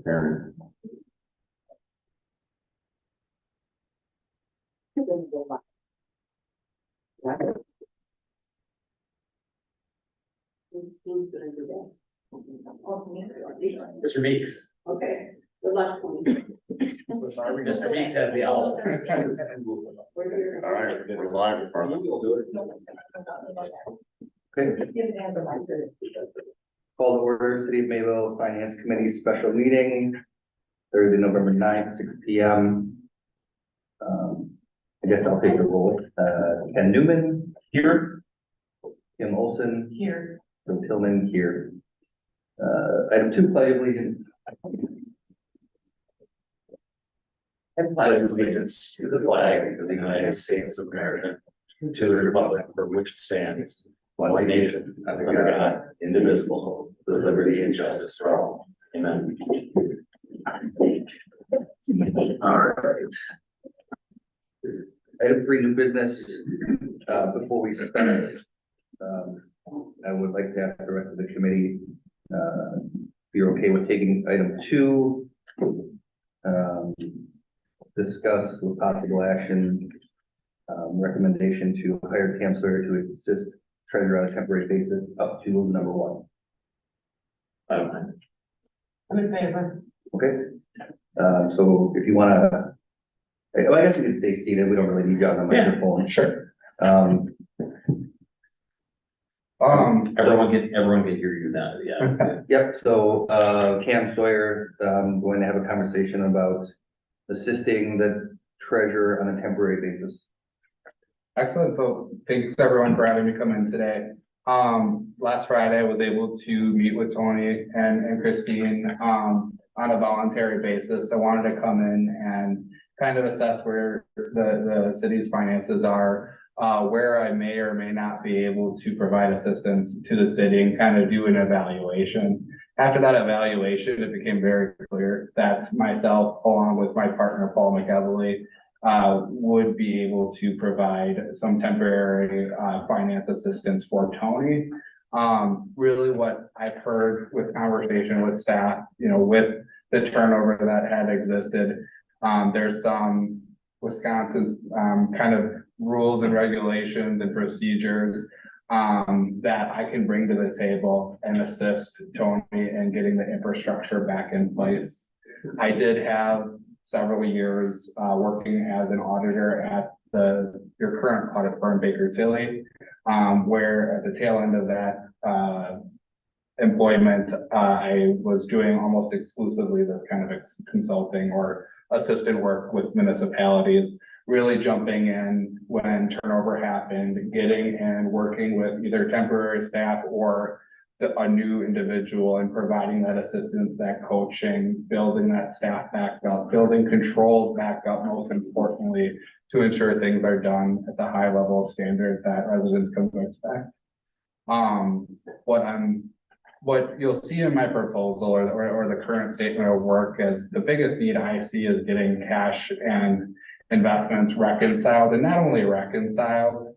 parent. Mr. Meeks. Okay, good luck. Mr. Meeks has the owl. All right, we're live. Okay. Call to order City of Mayville Finance Committee special meeting, Thursday, November 9th, 6 p.m. I guess I'll take the roll. Ken Newman here. Kim Olson Here. Bill Tillman here. Item 2, pledge of allegiance. I pledge allegiance to the flag of the United States of America, to the republic for which it stands, one nation, under God, indivisible, with liberty and justice for all. Amen. All right. Item 3, new business. Before we start, I would like to ask the rest of the committee, if you're okay with taking item 2, discuss with possible action, recommendation to hire Cam Sawyer to assist treasurer on a temporary basis up to number 1. I don't mind. I'm in favor. Okay. So if you want to, well, I guess you can stay seated. We don't really need you on the microphone. Sure. Everyone can hear you now. Yeah. Yep. So, Cam Sawyer, going to have a conversation about assisting the treasurer on a temporary basis. Excellent. So thanks everyone for having me come in today. Last Friday I was able to meet with Tony and Christine, on a voluntary basis. I wanted to come in and kind of assess where the city's finances are, where I may or may not be able to provide assistance to the city and kind of do an evaluation. After that evaluation, it became very clear that myself, along with my partner, Paul McEvely, would be able to provide some temporary finance assistance for Tony. Really what I've heard with conversation with staff, with the turnover that had existed, there's some Wisconsin's kind of rules and regulations and procedures that I can bring to the table and assist Tony in getting the infrastructure back in place. I did have several years working as an auditor at your current audit firm, Baker Tilly, where at the tail end of that employment, I was doing almost exclusively this kind of consulting or assistant work with municipalities, really jumping in when turnover happened, getting and working with either temporary staff or a new individual and providing that assistance, that coaching, building that staff back up, building control back up, most importantly, to ensure things are done at the high level of standard that residents come to expect. What you'll see in my proposal or the current statement of work is the biggest need I see is getting cash and investments reconciled, and not only reconciled,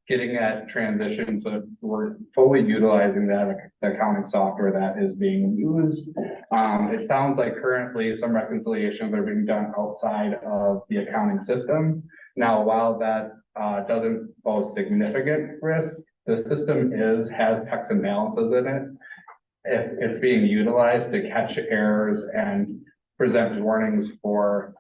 getting that transition so we're fully utilizing that accounting software that is being used. It sounds like currently some reconciliations are being done outside of the accounting system. Now, while that doesn't pose significant risk, the system has checks and balances in it. If it's being utilized to catch errors and present warnings for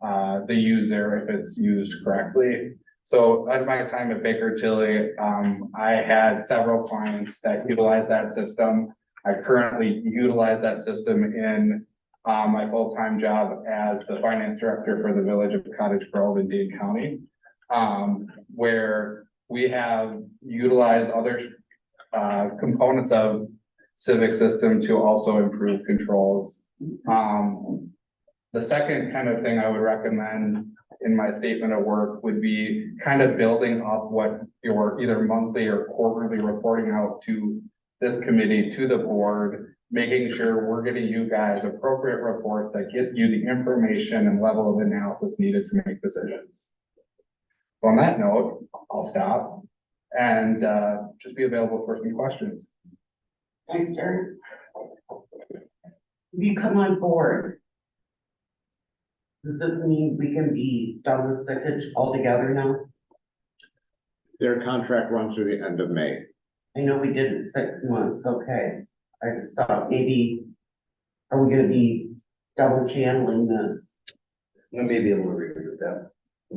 the user if it's used correctly. So at my time at Baker Tilly, I had several clients that utilize that system. I currently utilize that system in my full-time job as the finance director for the village of Cottage Grove in Dane County, where we have utilized other components of civic system to also improve controls. The second kind of thing I would recommend in my statement of work would be kind of building up what your either monthly or quarterly reporting out to this committee, to the board, making sure we're getting you guys appropriate reports that get you the information and level of analysis needed to make decisions. So on that note, I'll stop and just be available for some questions. Thanks, sir. You come on board Does it mean we can be done with sickage altogether now? Their contract runs through the end of May. I know we did it 6 months, okay. I just thought maybe, are we gonna be double channeling this? We may be able to revisit that.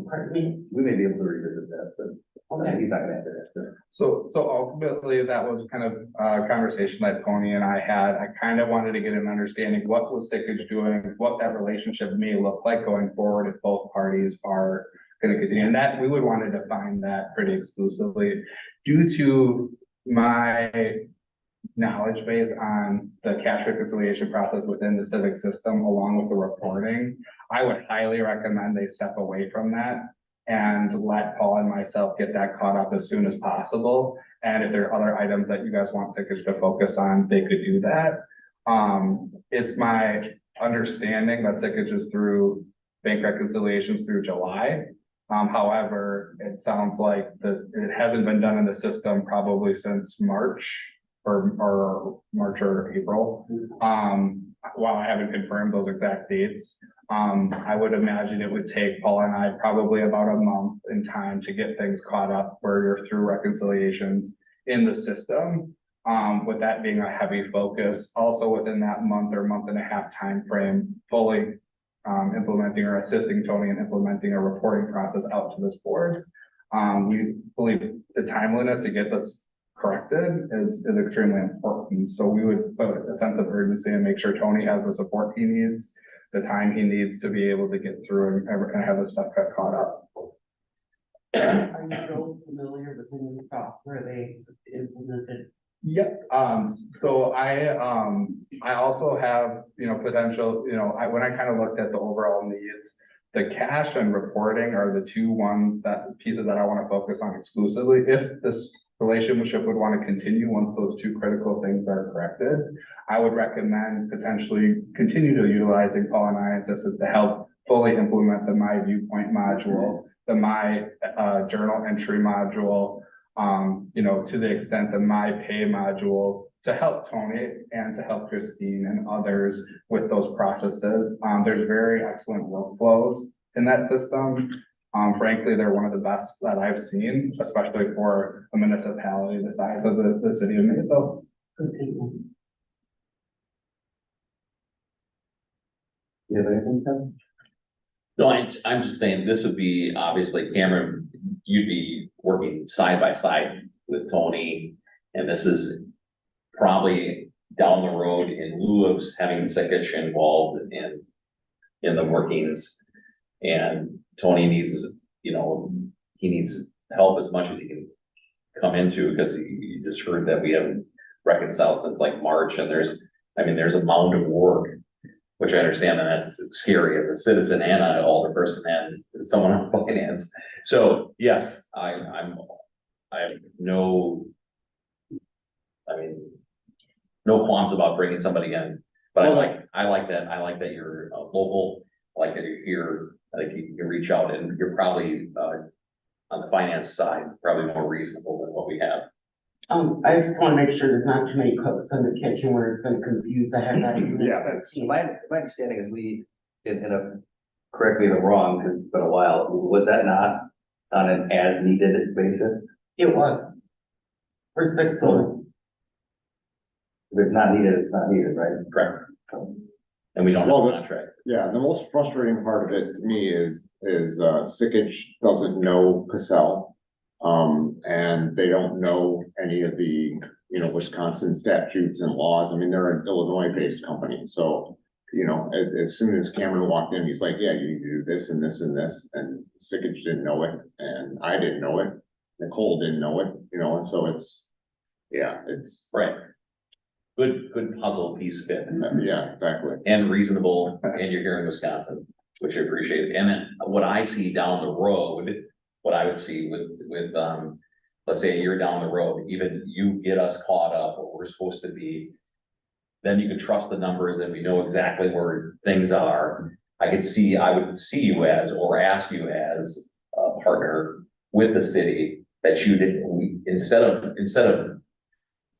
Pardon me? We may be able to revisit that, but Okay. he's not gonna answer that. So ultimately, that was kind of a conversation that Tony and I had. I kind of wanted to get an understanding, what was Sickage doing, what that relationship may look like going forward if both parties are gonna continue. And that, we would want to define that pretty exclusively. Due to my knowledge base on the cash reconciliation process within the civic system, along with the reporting, I would highly recommend they step away from that and let Paul and myself get that caught up as soon as possible. And if there are other items that you guys want Sickage to focus on, they could do that. It's my understanding that Sickage is through bank reconciliations through July. However, it sounds like it hasn't been done in the system probably since March or March or April. While I haven't confirmed those exact dates, I would imagine it would take Paul and I probably about a month in time to get things caught up where you're through reconciliations in the system. With that being a heavy focus, also within that month or month and a half time frame, fully implementing or assisting Tony in implementing a reporting process out to this board. We believe the timeliness to get this corrected is extremely important. So we would put a sense of urgency and make sure Tony has the support he needs, the time he needs to be able to get through and have the stuff got caught up. Are you so familiar with the new software they implemented? Yep, so I also have, potential, when I kind of looked at the overall needs, the cash and reporting are the two pieces that I want to focus on exclusively. If this relationship would want to continue once those two critical things are corrected, I would recommend potentially continue to utilizing Paul and I assistance to help fully implement the My Viewpoint module, the My Journal Entry module, to the extent the My Pay module to help Tony and to help Christine and others with those processes. There's very excellent workflows in that system. Frankly, they're one of the best that I've seen, especially for a municipality the size of the city of Mayville. Continue. You have anything, Kevin? No, I'm just saying, this would be, obviously, Cameron, you'd be working side by side with Tony, and this is probably down the road in lieu of having Sickage involved in the workings. And Tony needs, he needs help as much as he can come into, because you just heard that we haven't reconciled since like March, and there's a mound of work, which I understand, and that's scary as a citizen and an older person and someone on finance. So yes, I have no qualms about bringing somebody in, but I like that you're local. I like that you're here. I think you can reach out, and you're probably on the finance side, probably more reasonable than what we have. I just want to make sure there's not too many cooks in the kitchen where it's going to confuse the heck out of you. Yeah, that's, my understanding is correct me if I'm wrong, because it's been a while, was that not on an as needed basis? It was. For 6 months. If it's not needed, it's not needed, right? Correct. And we don't have a contract. Yeah, the most frustrating part of it to me is Sickage doesn't know Cassell. And they don't know any of the, Wisconsin statutes and laws. I mean, they're an Illinois-based company, so, as soon as Cameron walked in, he's like, yeah, you need to do this and this and this, and Sickage didn't know it, and I didn't know it, Nicole didn't know it, and so it's Right. Good puzzle piece fit. yeah, exactly. And reasonable, and you're here in Wisconsin, which I appreciate. And then what I see down the road, what I would see with let's say a year down the road, even you get us caught up where we're supposed to be, then you can trust the numbers and we know exactly where things are. I would see you as, or ask you as a partner with the city, that instead of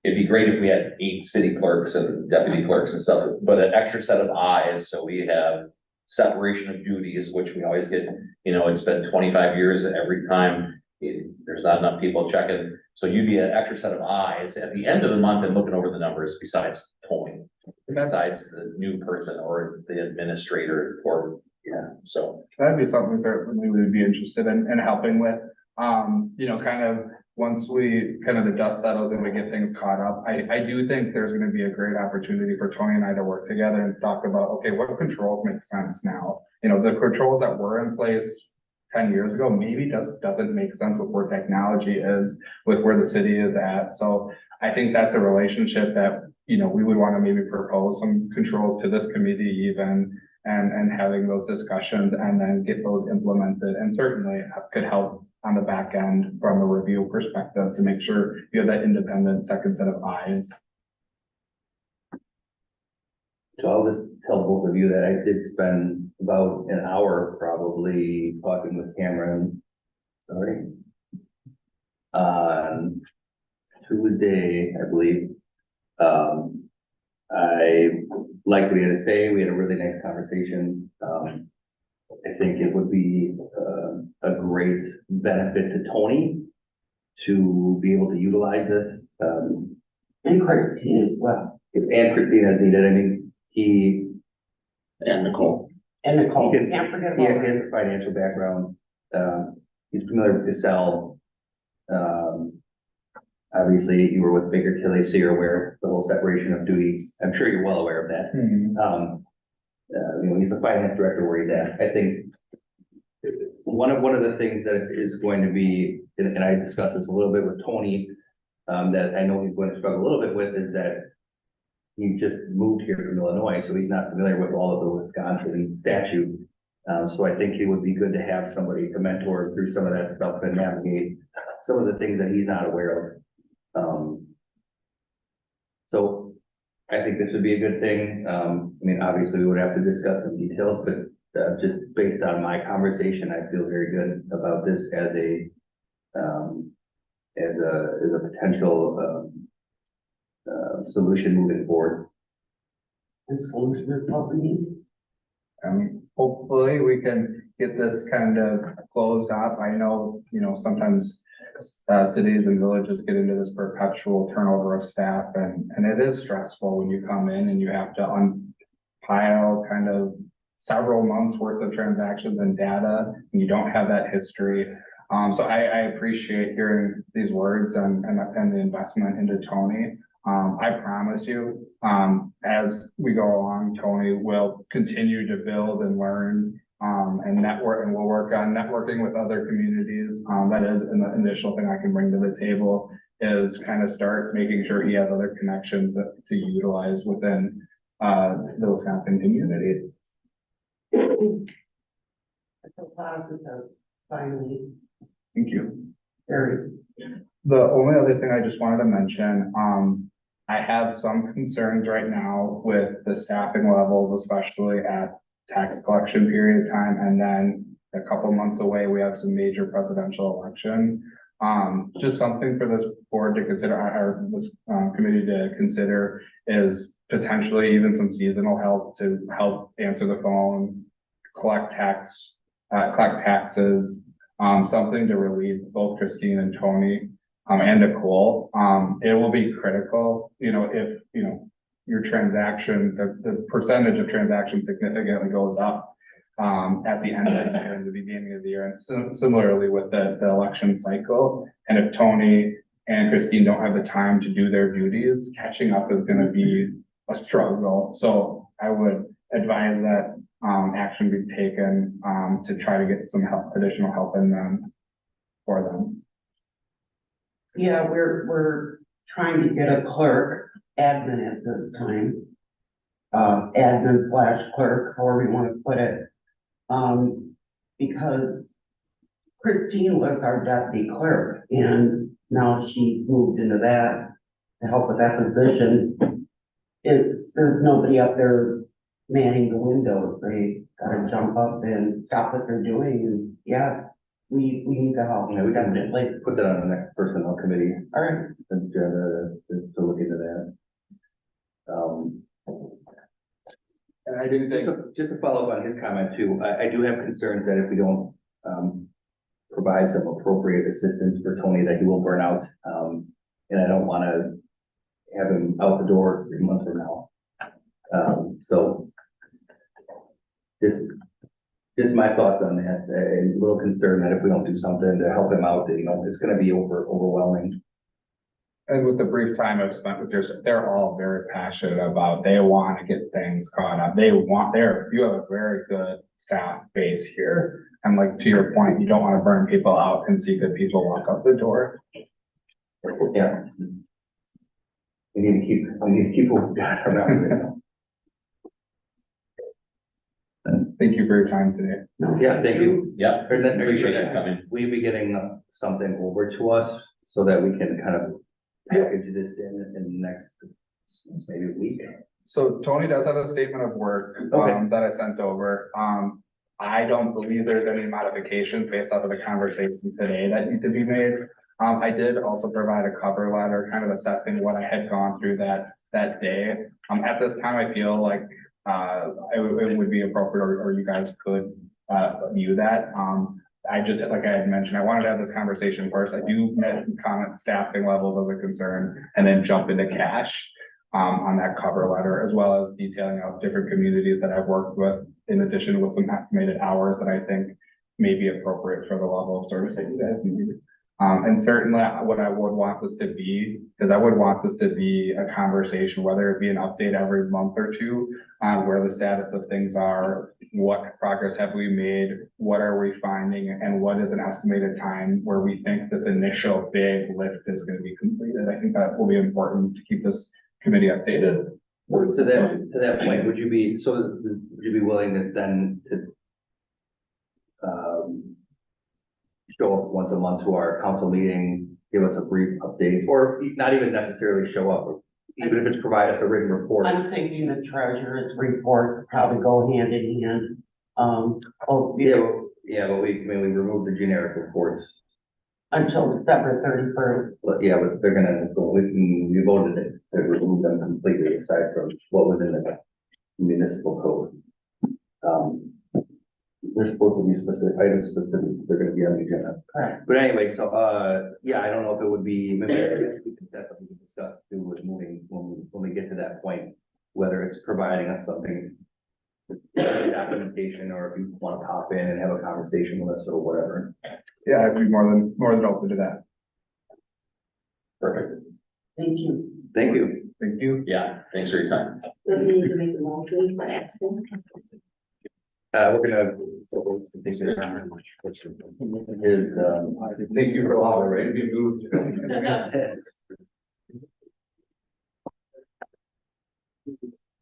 it'd be great if we had 8 city clerks and deputy clerks and stuff, but an extra set of eyes, so we have separation of duties, which we always get, it's been 25 years every time. There's not enough people checking, so you'd be an extra set of eyes at the end of the month and looking over the numbers besides Tony. Besides the new person or the administrator or, so. That'd be something certainly we would be interested in helping with. Kind of once the dust settles and we get things caught up, I do think there's gonna be a great opportunity for Tony and I to work together and talk about, okay, what controls make sense now? The controls that were in place 10 years ago, maybe doesn't make sense with where technology is, with where the city is at. So I think that's a relationship that, we would want to maybe propose some controls to this committee even, and having those discussions and then get those implemented. And certainly could help on the back end from a review perspective to make sure you have that independent second set of eyes. So I'll just tell both of you that I did spend about an hour probably talking with Cameron. Sorry. On Tuesday, I believe. I liked what he had to say. We had a really nice conversation. I think it would be a great benefit to Tony to be able to utilize this. And Christine as well, And Christine as needed. I mean, And Nicole. and Nicole, He can- can't forget he about her. has a financial background. He's familiar with Cassell. Obviously, you were with Baker Tilly, so you're aware of the whole separation of duties. I'm sure you're well aware of that. He's the finance director where he's at. I think one of the things that is going to be, and I discussed this a little bit with Tony, that I know he's going to struggle a little bit with, is that he just moved here from Illinois, so he's not familiar with all of the Wisconsin statute. So I think it would be good to have somebody to mentor through some of that stuff and navigate some of the things that he's not aware of. So I think this would be a good thing. Obviously we would have to discuss some details, but just based on my conversation, I feel very good about this as a potential solution moving forward. And solution is what we need. Hopefully we can get this kind of closed off. I know, sometimes cities and villages get into this perpetual turnover of staff, and it is stressful when you come in and you have to unpile kind of several months worth of transactions and data, and you don't have that history. So I appreciate hearing these words and the investment into Tony. I promise you, as we go along, Tony will continue to build and learn, and network, and we'll work on networking with other communities. That is an initial thing I can bring to the table, is kind of start making sure he has other connections to utilize within the Wisconsin community. It's a positive, finally, Thank you. very. The only other thing I just wanted to mention, I have some concerns right now with the staffing levels, especially at tax collection period of time, and then a couple months away, we have some major presidential election. Just something for this board to consider, or this committee to consider, is potentially even some seasonal help to help answer the phone, collect taxes, something to relieve both Christine and Tony, and Nicole. It will be critical, if, your transaction, the percentage of transactions significantly goes up at the end of the year and the beginning of the year, and similarly with the election cycle. And if Tony and Christine don't have the time to do their duties, catching up is gonna be a struggle. So I would advise that action be taken to try to get some help, additional help in them, for them. Yeah, we're trying to get a clerk, admin at this time. Admin / clerk, however you want to put it. Because Christine was our deputy clerk, and now she's moved into that to help with that position. There's nobody up there manning the windows. They gotta jump up and stop what they're doing, and yeah, we need the help. We can like put that on the next personnel committee All right, to look into that. And I didn't think, Just to follow up on his comment too, I do have concerns that if we don't, provide some appropriate assistance for Tony, that he will burn out. And I don't wanna have him out the door 3 months from now. So just my thoughts on that, a little concerned that if we don't do something to help him out, it's gonna be overwhelming. And with the brief time I've spent with yours, they're all very passionate about, they want to get things caught up. You have a very good staff base here. And like, to your point, you don't want to burn people out and see good people walk out the door. Yeah. We need to keep what we got around. Thank you for your time today. Yeah, thank you. Yeah, And then, appreciate it coming. will you be getting something over to us so that we can kind of package this in the next, maybe a week? So Tony does have a statement of work, Okay. that I sent over. I don't believe there's any modifications based off of the conversation today that need to be made. I did also provide a cover letter, kind of assessing what I had gone through that day. At this time, I feel like, it would be appropriate, or you guys could, view that. I just, like I had mentioned, I wanted to have this conversation first. I do comment staffing levels as a concern and then jump into cash on that cover letter, as well as detailing out different communities that I've worked with, in addition with some estimated hours that I think may be appropriate for the level of service that you guys need. And certainly what I would want this to be, because I would want this to be a conversation, whether it be an update every month or two on where the status of things are, what progress have we made, what are we finding, and what is an estimated time where we think this initial big lift is going to be completed. I think that will be important to keep this committee updated. To that point, would you be willing to then show up once a month to our council meeting, give us a brief update, or not even necessarily show up, even if it's provide us a written report? I'm thinking the treasurer's report probably go hand in hand. But we removed the generic reports. Until December 31st. But yeah, but they're gonna, we voted it, to remove them completely aside from what was in the municipal code. They're supposed to be specific items, they're gonna be on the agenda. Correct. But anyway, so, yeah, I don't know if it would be, maybe I guess that's something we can discuss too, with moving, when we get to that point, whether it's providing us something, documentation, or if you want to pop in and have a conversation with us or whatever. Yeah, I'd be more than open to that. Perfect. Thank you. Thank you. Thank you. Yeah, thanks for your time. Do we need to make a motion for action? We're gonna. Is, Thank you for allowing, right, to be moved.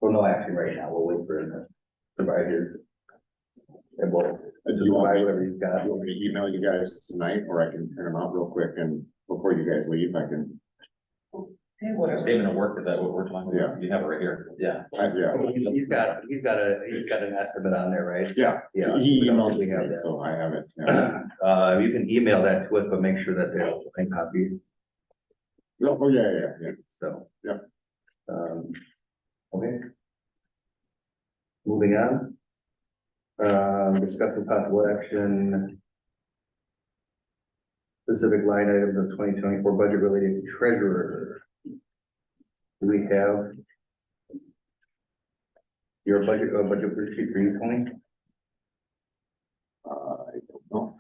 well, no action right now, we'll wait for him to provide his. And we'll do you want provide me, whatever he's got. you want me to email you guys tonight, or I can print them out real quick, and before you guys leave, I can, Statement of work, is that what we're talking about? Yeah. You have it right here. Yeah. yeah. He's got an estimate on there, right? Yeah, Yeah. he emailed We me, have that. so I have it, yeah. You can email that to us, but make sure that they're a copy, Oh, yeah. so. Yeah. Okay. Moving on. Discuss the possible action. Specific line items of 2024 budget related to treasurer. Do we have your budget worksheet for you, Tony? I don't know.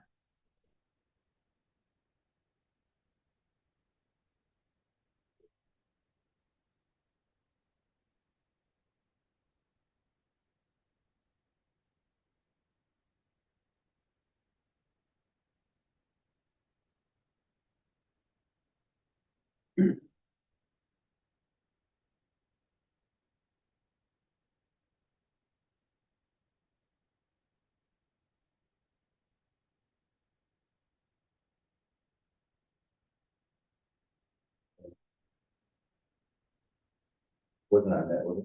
Wasn't on that, was it?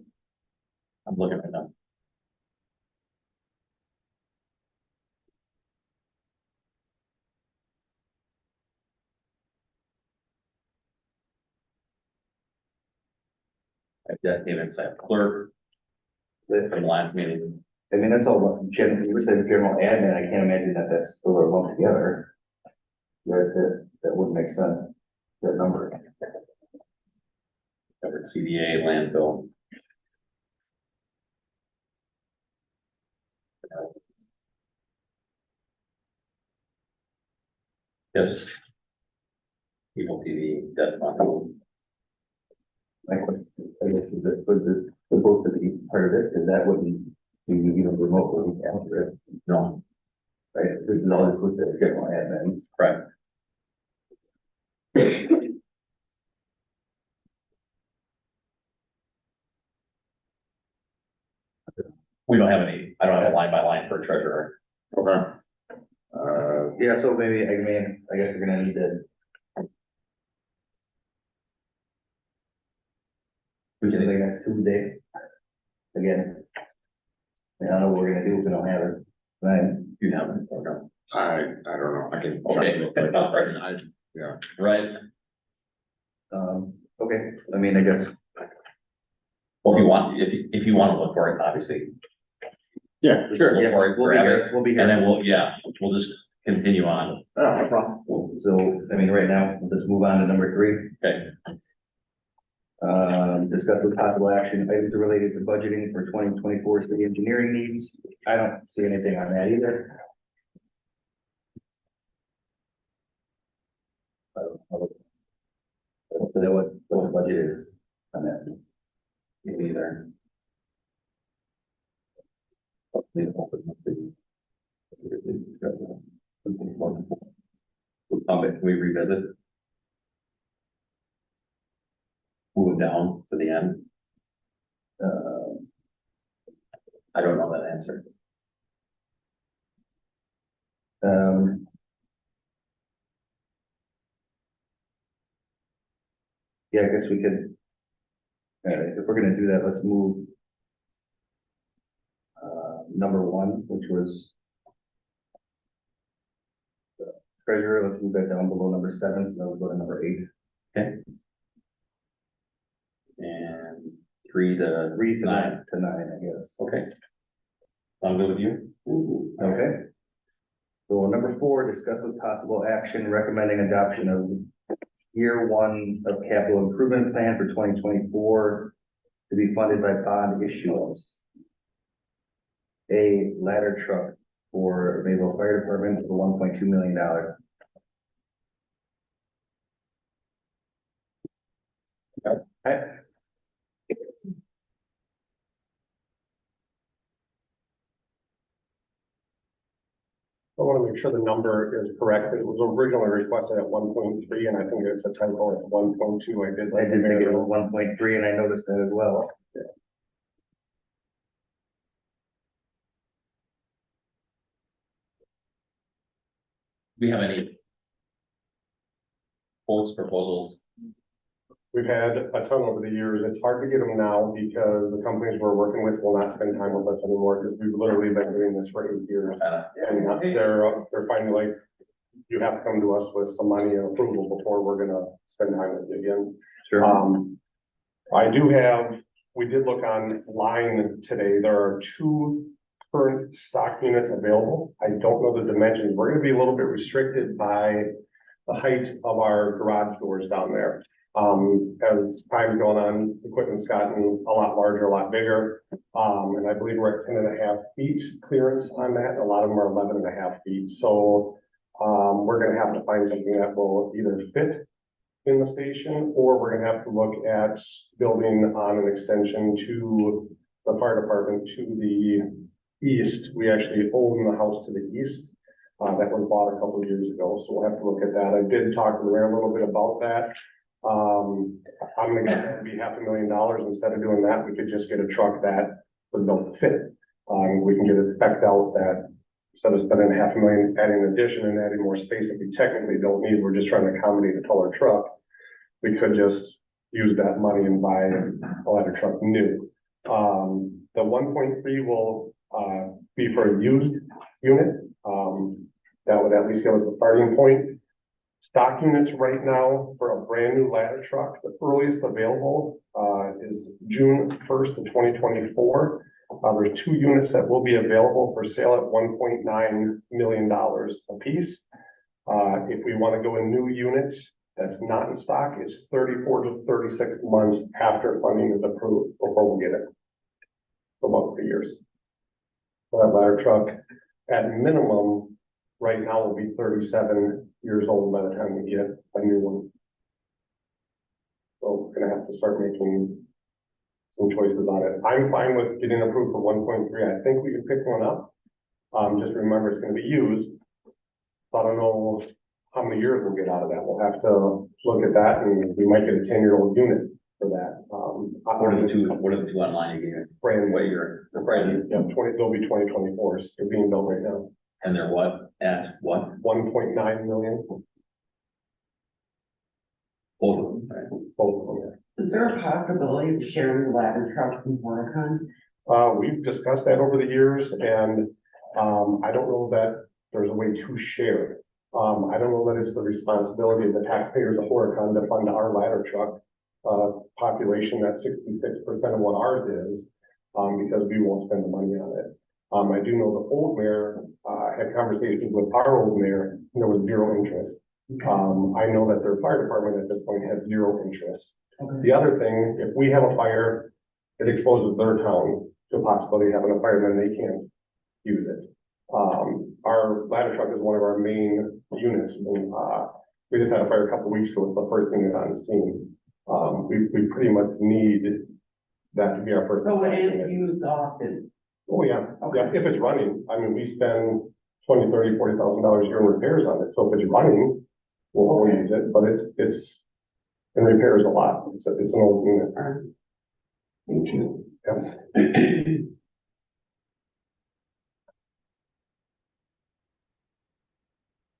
I'm looking right now. I've got payments at clerk, from the last meeting. I mean, that's all, you said general admin, I can't imagine that that's, those are lumped together. That wouldn't make sense, that number. Covered CDA, landfill. Yes. People TV, debt fund. My question, I guess, is that, would the both to be part of it, because that wouldn't be even remotely accurate, No, right? This is all just with the general admin. right. We don't have any, I don't have a line by line for a treasurer. Okay. Yeah, so maybe, I mean, I guess we're gonna need to. We can think next Tuesday. Again. I don't know what we're gonna do if we don't have it. Right. You have it, okay. I don't know, I can. Okay. I- Yeah, Right, Okay, I mean, I guess, well, if you want, if you want to look for it, obviously. yeah, Just sure, look yeah, for it, we'll be grab here, it, we'll be and then here. we'll just continue on. no problem. So, I mean, right now, let's move on to number 3. Okay, Discuss with possible action items related to budgeting for 2024 city engineering needs. I don't see anything on that either. I don't know what the budget is on that. me either. Can we revisit? Move down to the end. I don't know that answer. Um, yeah, I guess we could. If we're gonna do that, let's move. Number 1, which was. Treasurer, let's move that down below number 7, so we'll go to number 8. And 3 to 3 to 9. 9 to 9, I guess. Okay. I'm good with you. Okay. So number 4, discuss with possible action recommending adoption of year 1 of capital improvement plan for 2024 to be funded by bond issuance. A ladder truck for Mayville Fire Department for $1.2 million. I want to make sure the number is correct. It was originally requested at 1.3, and I think it's a typo at 1.2. I did. I did think it was 1.3, and I noticed that as well. Do we have any quotes, proposals? We've had a ton over the years. It's hard to get them now because the companies we're working with will not spend time with us anymore because we've literally been doing this for 8 years. And they're finally like, you have to come to us with some money and approval before we're gonna spend time with you again. Sure. I do have, we did look online today. There are 2 current stock units available. I don't know the dimensions. We're gonna be a little bit restricted by the height of our garage doors down there. As time's going on, equipment's gotten a lot larger, a lot bigger. And I believe we're at 10.5 feet clearance on that. A lot of them are 11.5 feet. So, we're gonna have to find something that will either fit in the station, or we're gonna have to look at building on an extension to the fire department to the east. We actually own the house to the east. That was bought a couple of years ago, so we'll have to look at that. I did talk to the mayor a little bit about that. I'm gonna guess that'd be $500,000. Instead of doing that, we could just get a truck that was built to fit. We can get it spec'd out that instead of spending $500,000 adding an addition and adding more space that we technically don't need, we're just trying to accommodate a taller truck. We could just use that money and buy a ladder truck new. The 1.3 will be for a used unit. That would at least give us a starting point. Stock units right now for a brand new ladder truck, the earliest available is June 1st of 2024. There's 2 units that will be available for sale at $1.9 million apiece. If we want to go in new units, that's not in stock, it's 34 to 36 months after funding is approved before we get it. So about 3 years. So that ladder truck, at minimum, right now will be 37 years old by the time we get a new one. So we're gonna have to start making some choices on it. I'm fine with getting approved for 1.3. I think we can pick one up. Just remember it's gonna be used. So I don't know how many years we'll get out of that. We'll have to look at that, and we might get a 10-year-old unit for that. What are the two online again? Brand What new. year? The brand new, Yeah, they'll be 2024s. They're being built right now. and they're what, at what? 1.9 million, Both of them, right? both of them. Is there a possibility of sharing the ladder truck from Horicon? We've discussed that over the years, and, I don't know that there's a way to share. I don't know that it's the responsibility of the taxpayers of Horicon to fund our ladder truck, population at 66% of what ours is, because we won't spend the money on it. I do know the old mayor, had conversations with our old mayor, and there was zero interest. I know that their fire department at this point has zero interest. Okay. The other thing, if we have a fire, it exposes their town to a possibility of having a fire, then they can't use it. Our ladder truck is one of our main units, and, we just had a fire a couple weeks ago, it's the first thing that's on the scene. We pretty much need that to be our first. So it is used often. Oh, yeah, Okay. yeah, if it's running, I mean, we spend $20,000, $30,000, $40,000 a year in repairs on it, so if it's running, we'll use it, but it's in repairs a lot, it's an old unit. Thank you. Yeah.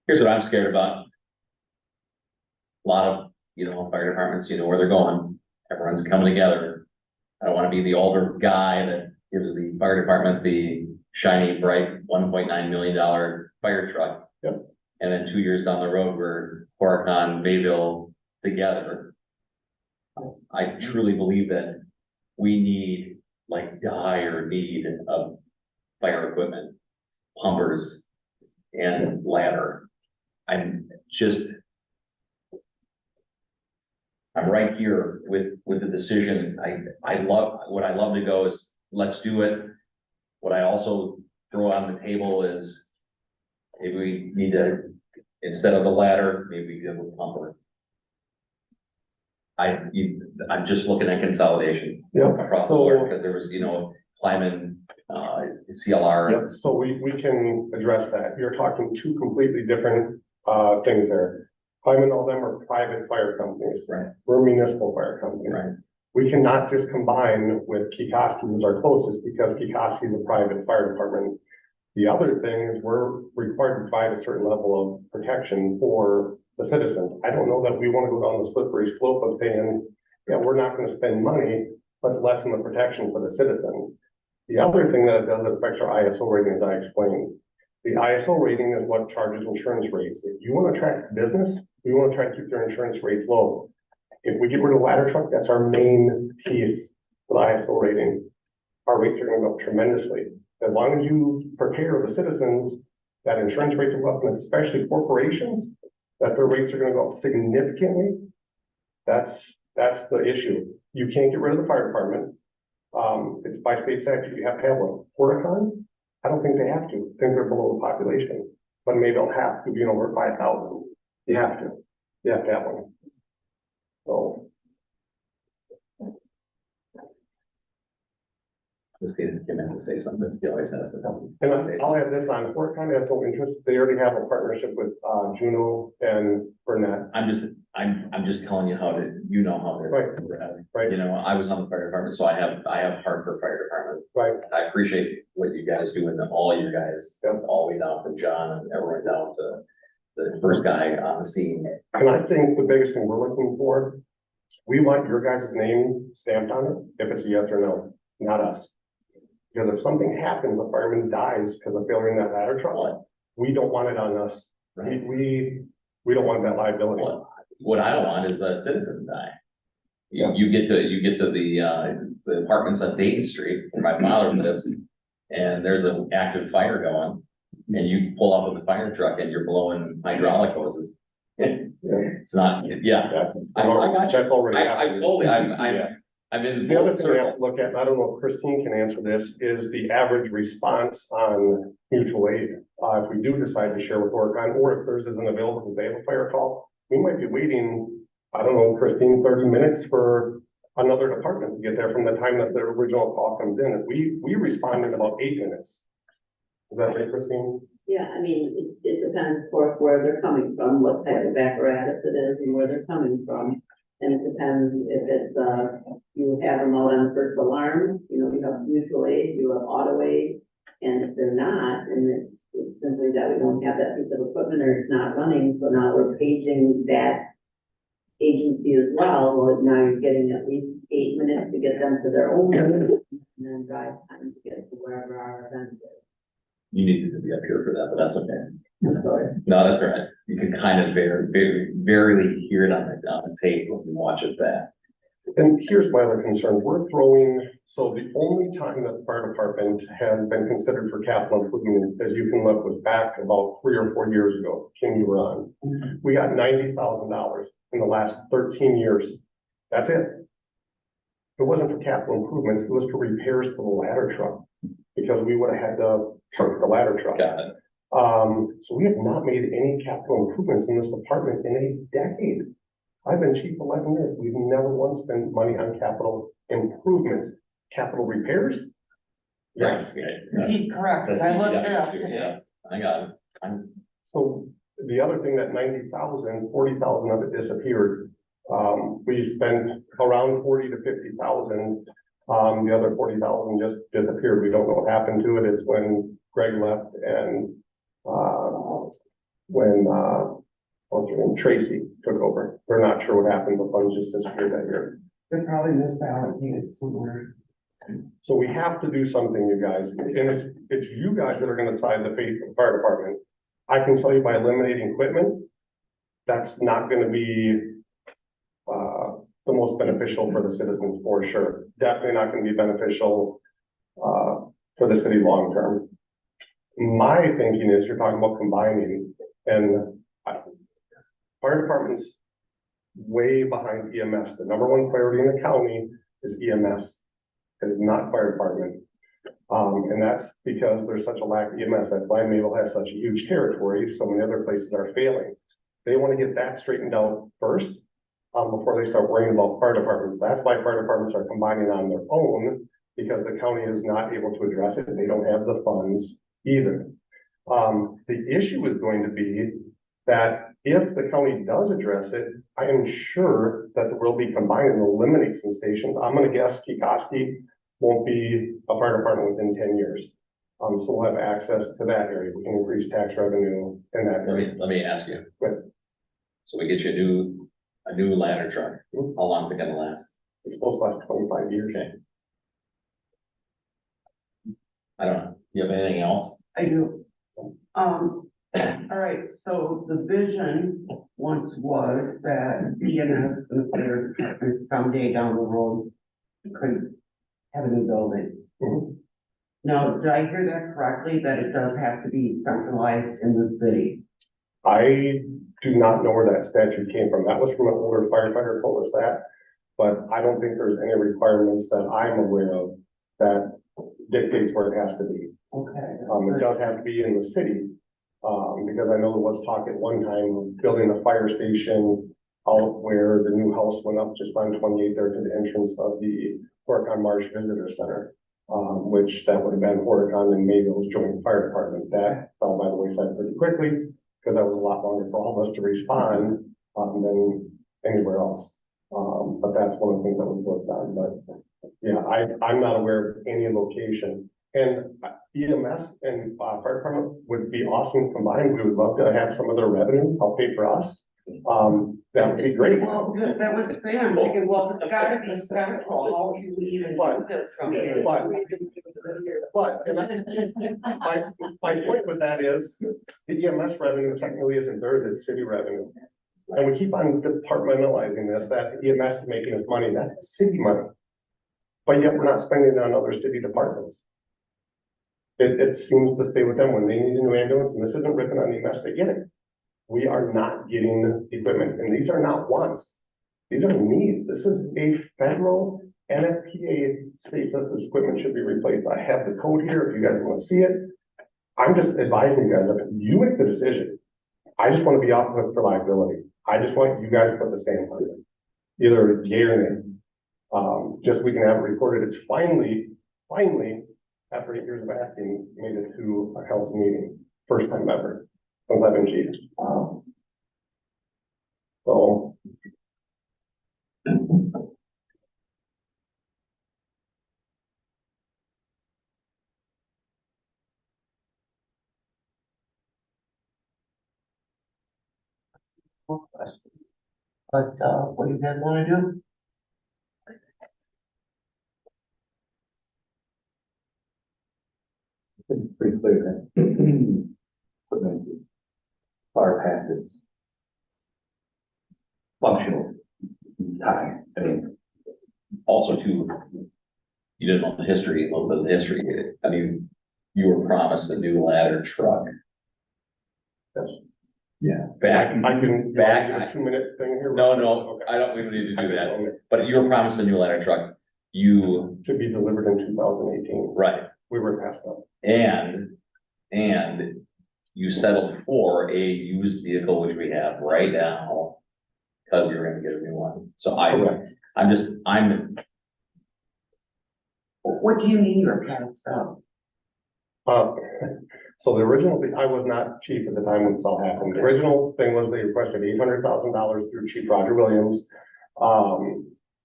Here's what I'm scared about. A lot of, fire departments, where they're going, everyone's coming together. I don't wanna be the older guy that gives the fire department the shiny, bright $1.9 million fire truck. Yep. And then 2 years down the road, we're Horicon, Mayville together. I truly believe that we need, like, dire need of fire equipment, pumpers, and ladder. I'm right here with the decision. I love to go is, let's do it. What I also throw on the table is, maybe we need to, instead of the ladder, maybe we give a pumper. I'm just looking at consolidation Yeah, across the board, because there was, Lyman, CLR. Yep, so we can address that. You're talking 2 completely different, things there. Climate and all them are private fire companies. Right. We're a municipal fire company. Right. We cannot just combine with Kikoski, who's our closest, because Kikoski is a private fire department. The other thing is we're required to provide a certain level of protection for the citizens. I don't know that we want to go down the slippery slope of saying, yeah, we're not going to spend money, let's lessen the protection for the citizen. The other thing that it does, it affects our ISO rating, as I explained. The ISO rating is what charges insurance rates. If you want to attract business, we want to try to keep their insurance rates low. If we get rid of the ladder truck, that's our main piece for the ISO rating. Our rates are going to go up tremendously. As long as you prepare the citizens that insurance rates will go up, and especially corporations, that their rates are going to go up significantly, that's the issue. You can't get rid of the fire department. It's by state statute, you have to have one. Horicon, I don't think they have to. I think they're below the population, but maybe they'll have to be over 5,000. You have to have one. So. Just didn't come in to say something, he always has to come. And I'll add this on, Horicon has no interest. They already have a partnership with, Juno and Burnett. I'm just telling you how it is. Right. I was on the fire department, so I have heart for fire department. Right. I appreciate what you guys do, and all you guys, Yep. all the way down from John and everyone down to the first guy on the scene. And I think the biggest thing we're looking for, we want your guys' name stamped on it, if it's a yes or no, not us. Because if something happens, a fireman dies because of failure in that ladder truck, we don't want it on us. Right. We don't want that liability. What I don't want is a citizen to die. You get to the apartments on Dayton Street, where my father lives, and there's an active fire going. And you pull up with the fire truck and you're blowing hydraulic hoses. It's not, yeah, I got you. That's already. I'm totally, Yeah. I'm in. The other full thing we have circle. to look at, and I don't know if Christine can answer this, is the average response on mutual aid. If we do decide to share with Orcon, or if theirs isn't available because they have a fire call, we might be waiting, I don't know, Christine, 30 minutes for another department to get there from the time that the original call comes in. And we respond in about 8 minutes. Is that right, Christine? Yeah, I mean, it depends, of course, where they're coming from, what type of apparatus it is and where they're coming from. And it depends if it's, you have them out on first alarm, you know, you have mutual aid, you have auto aid. And if they're not, and it's simply that we don't have that piece of equipment or it's not running, so now we're paging that agency as well. Well, now you're getting at least 8 minutes to get them to their own, and then drive time to get to wherever our event is. You needed to be up here for that, but that's okay. I'm sorry. No, that's all right. You can kind of barely hear it on the tape when you watch it back. And here's my other concern. We're throwing, so the only time that the fire department has been considered for capital improvement, as you can look, was back about 3 or 4 years ago. Kim, you were on. We got $90,000 in the last 13 years. That's it. It wasn't for capital improvements. It was for repairs for the ladder truck, because we would have had to truck the ladder truck. Got it. So we have not made any capital improvements in this department in a decade. I've been chief 11 years. We've never once spent money on capital improvements. Capital repairs? Yes. Right. He's correct, 'cause I looked it up Yeah, today. I got it. So the other thing, that 90,000, 40,000 of it disappeared. We spent around 40 to 50,000. The other 40,000 just disappeared. We don't know what happened to it. It's when Greg left and, what's her name, Tracy took over. They're not sure what happened. The funds just disappeared that year. They're probably misallocated somewhere. So we have to do something, you guys, and it's you guys that are gonna decide the fate of the fire department. I can tell you by eliminating equipment, that's not gonna be the most beneficial for the citizens, for sure. Definitely not gonna be beneficial for the city long term. My thinking is, you're talking about combining, and fire department's way behind EMS. The number one priority in the county is EMS. It is not fire department. And that's because there's such a lack of EMS. That's why Mayville has such a huge territory. So many other places are failing. They want to get that straightened out first, before they start worrying about fire departments. That's why fire departments are combining on their own, because the county is not able to address it. They don't have the funds either. The issue is going to be that if the county does address it, I am sure that there will be combined and eliminate some stations. I'm gonna guess Kikoski won't be a fire department within 10 years. So we'll have access to that area. We can increase tax revenue in that area. Let me ask you. Go ahead. So we get you a new ladder truck. How long is it gonna last? It's supposed to last 25 years. Okay. I don't know. You have anything else? I do. All right, so the vision once was that DNS and the fire department someday down the road could have a new building. Mhm. Now, did I hear that correctly, that it does have to be centralized in the city? I do not know where that statute came from. That was from an older firefighter told us that. But I don't think there's any requirements that I'm aware of that dictates where it has to be. Okay. It does have to be in the city. Because I know there was talk at one time of building a fire station out where the new house went up just on 28 there to the entrance of the Horicon Marsh Visitor Center. Which that would have been Horicon and Mayville's joint fire department. That fell by the wayside pretty quickly, because that was a lot longer for all of us to respond, than anywhere else. But that's one of the things that was worked on, but yeah, I'm not aware of any location. And EMS and fire department would be awesome combined. We would love to have some of their revenue help pay for us. That would be great. Well, that was the thing, I'm thinking, well, it's gotta be central, how can we even do this from here? But, and my point with that is, the EMS revenue technically isn't theirs, it's city revenue. And we keep on departmentalizing this, that EMS is making its money, that's city money. But yet we're not spending it on other city departments. It seems to stay with them when they need a new ambulance, and this isn't ripping on EMS, they get it. We are not getting equipment, and these are not wants. These are needs. This is a federal NFPA states that this equipment should be replaced. I have the code here if you guys want to see it. I'm just advising you guys that you make the decision. I just want to be off of it for liability. I just want you guys to put the stamp on it. Either yay or nay. Just we can have it recorded. It's finally, after 8 years of asking, made it to a council meeting. First time ever since I've been chief. So. More questions. But, what do you guys wanna do? It's pretty clear that equipment is far past its functional time. I mean, Also too, you didn't know the history, a little bit of the history. I mean, you were promised a new ladder truck. Yes. Yeah, back, I can, back- a 2-minute thing here. no, Okay. I don't, we don't need to do that, Okay. but you were promised a new ladder truck. You, To be delivered in 2018. right, We were passed up. and you settled for a used vehicle, which we have right now, because you're gonna get a new one. So Correct. I'm, What do you mean you're passed up? So the original thing, I was not chief at the time when this all happened. The original thing was they requested $800,000 through Chief Roger Williams.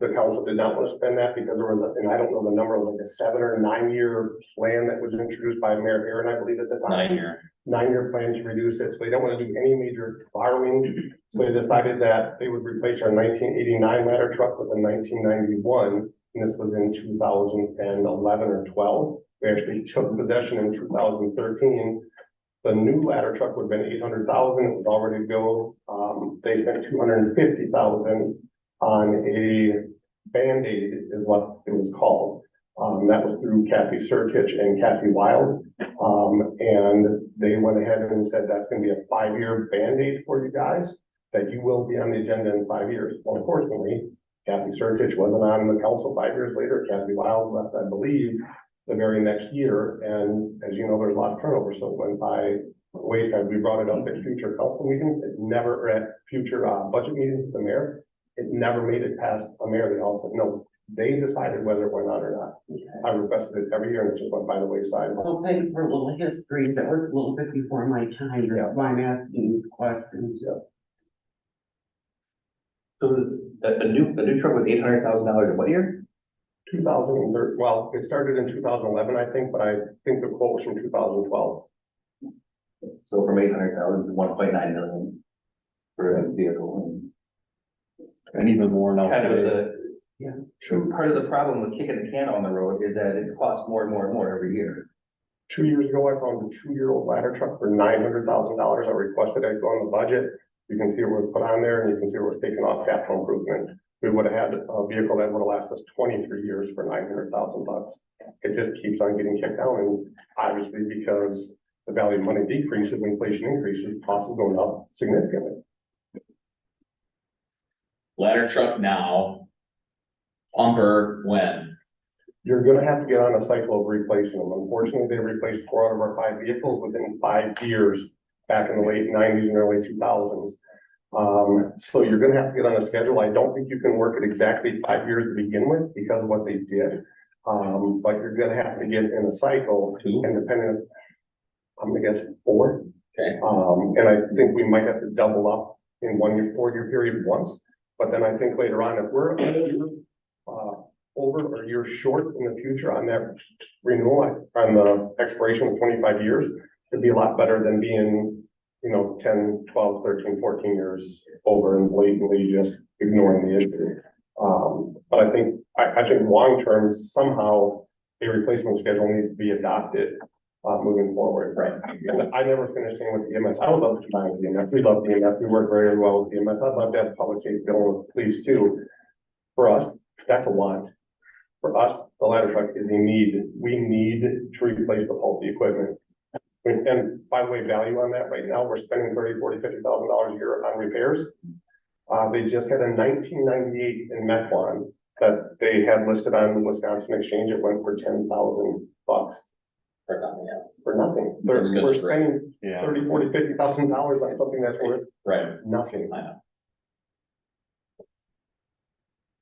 The council did not want to spend that because there was, and I don't know the number, like a 7 or 9 year plan that was introduced by Mayor Aaron, I believe at the time. 9 year. 9-year plan to reduce it, so they don't want to do any major borrowing. So they decided that they would replace our 1989 ladder truck with a 1991, and this was in 2011 or 12. We actually took possession in 2013. The new ladder truck would have been 800,000, it was already built. They spent 250,000 on a Band-Aid is what it was called. That was through Kathy Sertich and Kathy Wild. And they went ahead and said that's gonna be a 5-year Band-Aid for you guys, that you will be on the agenda in 5 years. Well, unfortunately, Kathy Sertich wasn't on the council 5 years later. Kathy Wild left, I believe, the very next year. And as you know, there's a lot of turnover, so it went by wayside. We brought it up at future council meetings. It never, or at future budget meetings with the mayor. It never made it past a mayor. They all said, no, they decided whether it went on or not. I requested it every year and it just went by the wayside. Well, thanks for a little history. That was a little bit before my time. Yeah. That's why I'm asking these questions. so a new truck with $800,000 in what year? 2013, well, it started in 2011, I think, but I think the quote was from 2012. So from 800,000 to 1.9 million for a vehicle. And even more now. Kind of the, Yeah. true part of the problem with kicking the can on the road is that it costs more and more and more every year. 2 years ago, I found a 2-year-old ladder truck for $900,000. I requested it go on the budget. You can see where it was put on there and you can see where it was taken off capital improvement. We would have had a vehicle that would have lasted us 23 years for $900,000. It just keeps on getting kicked down, and obviously because the value of money decreases, inflation increases, costs is going up significantly. Ladder truck now, pumper when? You're gonna have to get on a cycle of replacing them. Unfortunately, they replaced 4 out of our 5 vehicles within 5 years, back in the late 90s and early 2000s. So you're gonna have to get on a schedule. I don't think you can work it exactly 5 years to begin with because of what they did. But you're gonna have to get in a cycle, 2? and depending, I'm gonna guess 4. Okay. And I think we might have to double up in 1 year, 4-year period once. But then I think later on, if we're over or a year short in the future on that renewal, on the expiration of 25 years, it'd be a lot better than being, 10, 12, 13, 14 years over and blatantly just ignoring the issue. But I think long-term, somehow a replacement schedule needs to be adopted moving forward. Right. And I never finished saying with EMS, I would love to combine with EMS, we love EMS, we work very well with EMS, I'd love to have public safety going with police too. For us, that's a want. For us, the ladder truck is a need, we need to replace the faulty equipment. And by the way, value on that right now, we're spending $30,000, $40,000, $50,000 a year on repairs. They just had a 1998 in Mequon that they had listed on Wisconsin Exchange, it went for $10,000 For nothing, yeah. for nothing. That's good. We're spending Yeah. $30,000, $40,000, $50,000 on something that's worth Right. nothing. I know.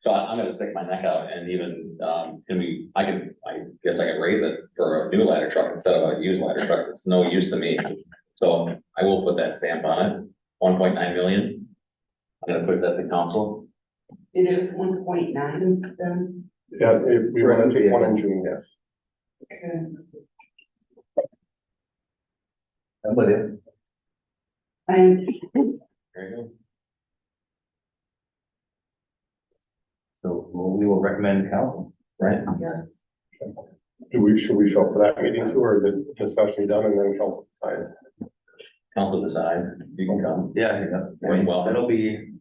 So I'm gonna stick my neck out and even, I guess I can raise it for a new ladder truck instead of a used ladder truck. It's no use to me. So I will put that stamp on it, 1.9 million. I'm gonna put that to council. It is 1.9 then. Yeah, if we want to take one in June, yes. Okay. I'm with you. And Very good. So we will recommend council. Right? yes, Should we show up for that meeting too, or the discussion done and then council decides? Council decides, you can come. Yeah, Very well. it'll be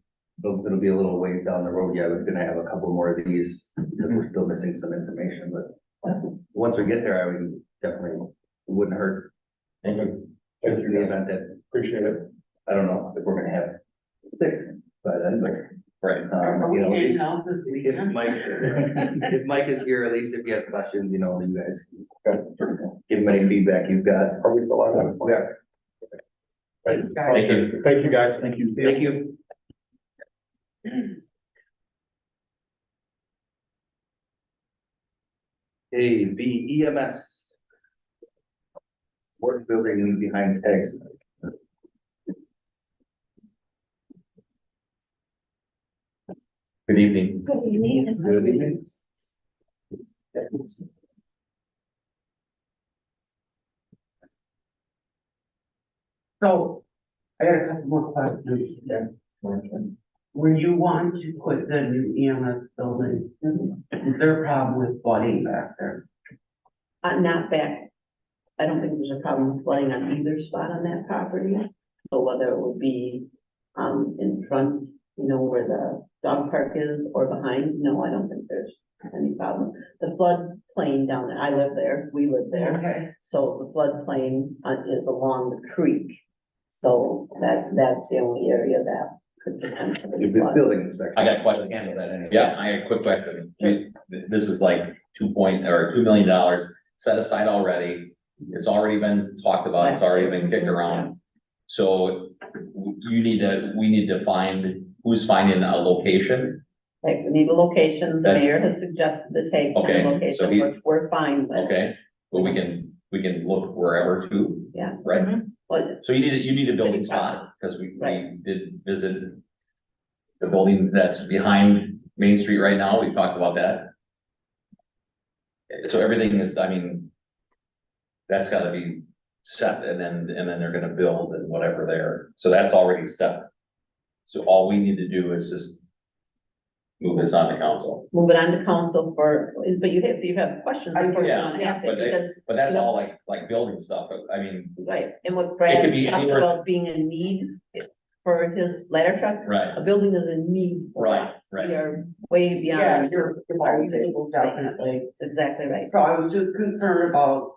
a little ways down the road. Yeah, we're gonna have a couple more of these because we're still missing some information, but once we get there, I would definitely, it wouldn't hurt. Thank you. Thank In you the guys, event that, appreciate it. I don't know if we're gonna have six by then, but Right. are we you know, at least hanging out this if weekend? Mike, if Mike is here, at least if he has questions, you know, you guys can give him any feedback you've got. Are we still on that? Yeah. Right. Thank you. Thank you, guys. Thank you. Thank you. A, B, EMS. Work building behind tags. Good evening. Good evening. Good evening. So, I got a couple more questions. Where you want to put the new EMS building, is there a problem with flooding back there? Not back, I don't think there's a problem with flooding on either spot on that property. So whether it would be, in front, where the dog park is or behind, no, I don't think there's any problem. The floodplain down there, I live there, we live there, Okay. so the floodplain is along the creek. So that's the only area that could potentially You've been flood. building inspection. I got a question. Handle that anyway. Yeah, I had a quick question. This is like $2 million set aside already. It's already been talked about, it's already been kicked around. So we need to find, who's finding a location? Like, we need a location, the That's- mayor has suggested to take Okay, a so location, he- which we're fine with. Okay, but we can look wherever too. Yeah. Right? But So you need a building City spot, because we Right. did visit the building that's behind Main Street right now, we talked about that. So everything is, I mean, that's gotta be set, and then they're gonna build and whatever there, so that's already set. So all we need to do is just move this on to council, move it on to council but you have questions before you Yeah, want to ask it, but they- because, but that's You know- all like building stuff, I mean, right, and what could Brad be talks anywhere- about being a need for his ladder truck, right, a building is a need for Right, us. right. We are way Yeah, beyond you're our usable space. definitely. That's exactly right. So I was just concerned about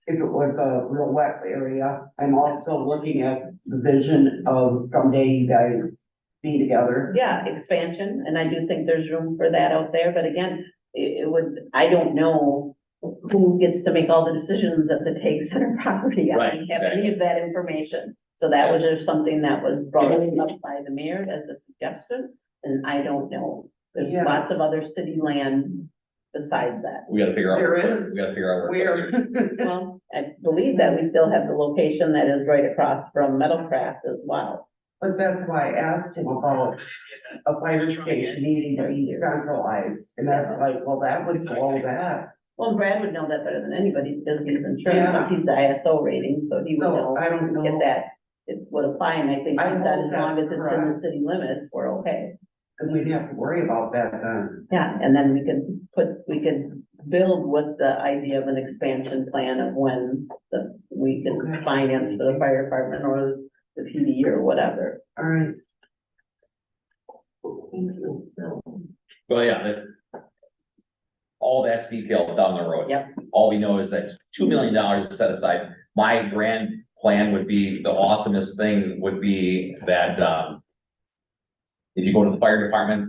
if it was a real wet area. I'm also looking at the vision of someday you guys be together. Yeah, expansion, and I do think there's room for that out there, but again, it would, I don't know who gets to make all the decisions at the Take Center property. I Right, don't have any of that information. So that was just something that was brought up by the mayor as a suggestion, and I don't know. There's Yeah. lots of other city land besides that. we gotta figure out. There where- is. We gotta figure out where. Where? Well, I believe that we still have the location that is right across from Metalcraft as well. But that's why I asked him about a fire station needing to be centralized, and that's like, well, that would blow that. Well, Brad would know that better than anybody because he's insurance, Yeah. he's the ISO rating, so he would So know I don't know. if that it would apply, and I think I he said hope as long as that's it's in the correct. city limits, we're okay. And we'd have to worry about that then. Yeah, and then we could build with the idea of an expansion plan of when we can finance for the fire department or the PD or whatever. All right. Well, yeah, that's. All that's details down the road. Yep. All we know is that $2 million is set aside. My grand plan would be, the awesomest thing would be that, if you go to the fire department,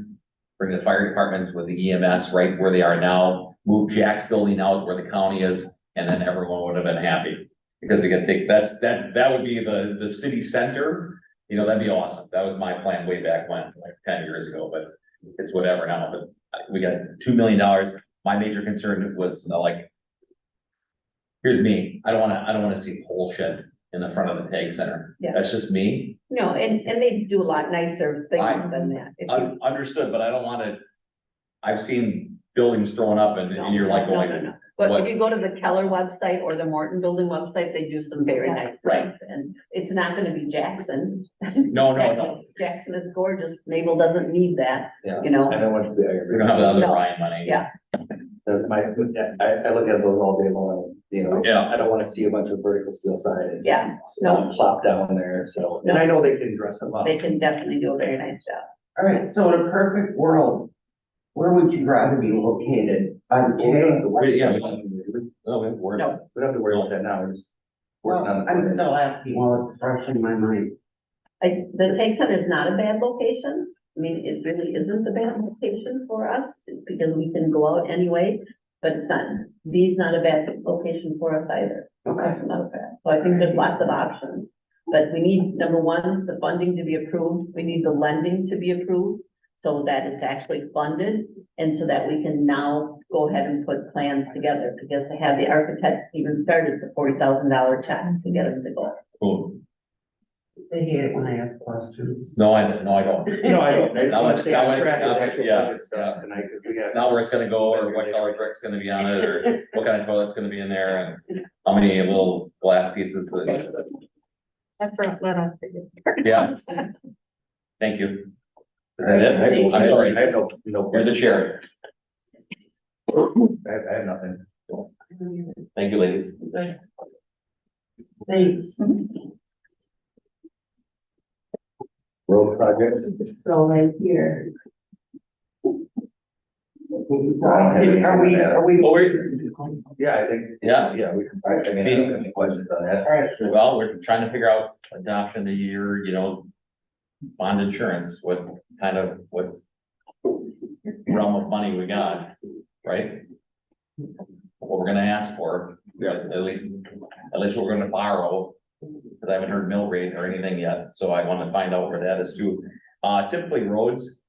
bring the fire department with the EMS right where they are now, move Jack's building out where the county is, and then everyone would have been happy. Because they can take, that would be the city center, you know, that'd be awesome. That was my plan way back when, like 10 years ago, but it's whatever now, but we got $2 million. My major concern was like, here's me, I don't wanna see pole shed in the front of the tag center. Yeah. That's just me. No, and they do a lot nicer things than that. If you- Understood, but I don't wanna, I've seen buildings thrown up and you're like, No, going, no, no. But what- if you go to the Keller website or the Morton Building website, they do some very nice Right. things. And it's not gonna be Jackson. No. Jackson is gorgeous. Mayville doesn't need that, Yeah. you know? I don't want to be, I we agree. don't have the other No. Ryan money. Yeah. That's my, I look at those all day long, you know, Yeah. I don't wanna see a bunch of vertical steel siding. Yeah, no. Plop down there, so, and I know they can dress them up. They can definitely do a very nice job. All right, so in a perfect world, where would you rather be located? On We don't have K? to worry- Yeah. No, we No. don't have to worry about that now, we're just working Well, on the. I'm still asking while it's fresh in my mind. The Take Center is not a bad location. I mean, it really isn't a bad location for us because we can go out anyway, but it's not, B's not a bad location for us either. Okay. It's not bad. So I think there's lots of options. But we need, number one, the funding to be approved. We need the lending to be approved so that it's actually funded and so that we can now go ahead and put plans together because to have the architect even started, it's a $40,000 check to get them to go. Cool. They hate it when I ask questions. No, I don't. No, I don't, I just wanna stay on track with Now, actual yeah, budget stuff tonight, cause we got. Now where it's gonna go, or what color brick's gonna be on it, or what kind of toilet's gonna be in there, and how many little glass pieces that, That's right, let us figure. yeah. Thank you. Is that it? I'm sorry, I have no. you're the chair. I have nothing. Thank you, ladies. Thanks. Road projects. So right here. Are we? Oh, wait. Yeah, I think. Yeah. Yeah, we can, I mean, I don't have any questions on that. All right, Well, we're trying to figure out adoption of the year, you know, bond insurance, what realm of money we got, right? What we're gonna ask for, Yes. at least what we're gonna borrow, because I haven't heard mill rate or anything yet, so I wanna find out where that is too. Typically roads,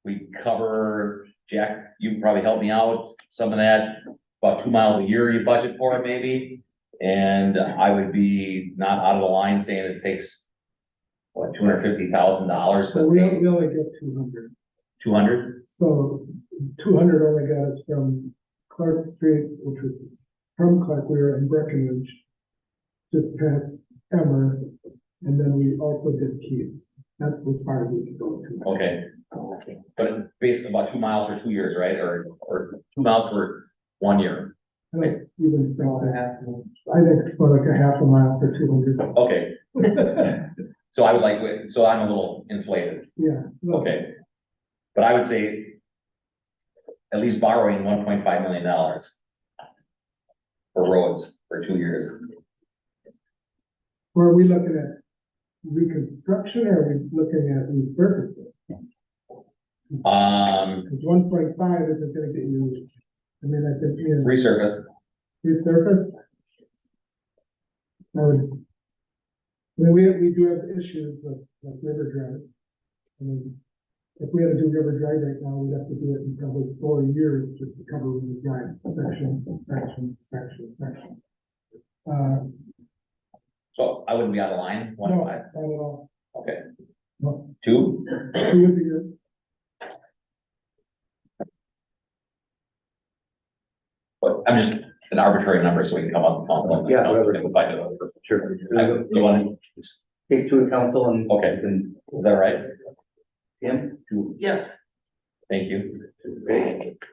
we cover, Jack, you can probably help me out, some of that, about 2 miles a year you budget for it maybe. And I would be not out of the line saying it takes, what, $250,000? So we only get 200, 200? so 200 only got us from Clark Street, which was from Clark, we were in Breckenridge, just past Emmer, and then we also did Keith. That's as far as we could go to. Okay. But basically about 2 miles for 2 years, right? Or 2 miles for 1 year? I don't even think that's, I think it's more like a half a mile for 200. Okay. So I would like, so I'm a little inflated, Yeah. no, okay? But I would say at least borrowing $1.5 million for roads for 2 years. Or are we looking at reconstruction or are we looking at resurfacing? Because 1.5 isn't gonna get you, I mean, I think, you know, Resurface, resurface. I mean, we do have issues with like River Drive. I mean, if we had to do River Drive right now, we'd have to do it in probably 4 years just to cover River Drive, section. so I wouldn't be out of line, No, 1.5, not at all. okay. No, 2? it would be good. But I'm just an arbitrary number, so we can come up with something. Yeah, whatever. We can find it out. Sure. You want Take to the council and. Okay. And is that right? Tim, Yes. Thank you.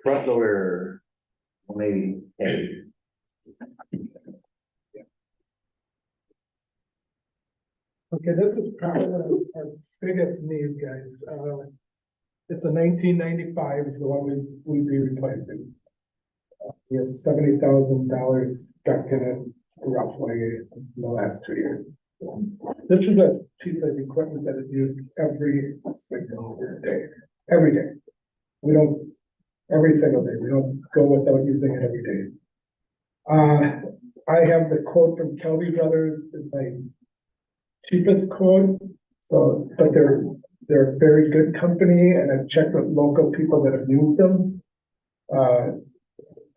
front loader. maybe, hey, Okay, this is probably our biggest need, guys. It's a 1995 is the one we'd be replacing. We have $70,000 stuck in it roughly in the last 2 years. This is a piece of equipment that is used every single day, every day. We don't, every single day, we don't go without using it every day. I have the quote from Kelby Brothers, is my cheapest quote, so, but they're a very good company, and I've checked with local people that have used them.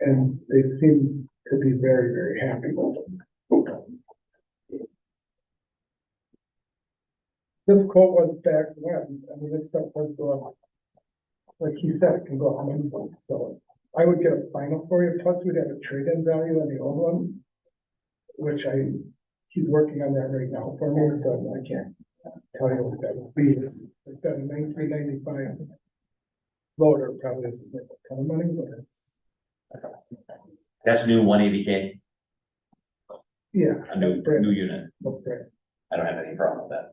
And they seem to be very, very happy with them. This quote was back when, I mean, this stuff was going, like he said, it can go up many months, so I would get a final for you, plus we'd have a trade-in value on the old one, which he's working on that right now for me, so I can't tell you what that would be. It's got a 1995 loader, probably this is like a ton of money, but it's, That's new 180K, yeah. a new, that's brand new unit. new, that's brand I don't have any problem with that.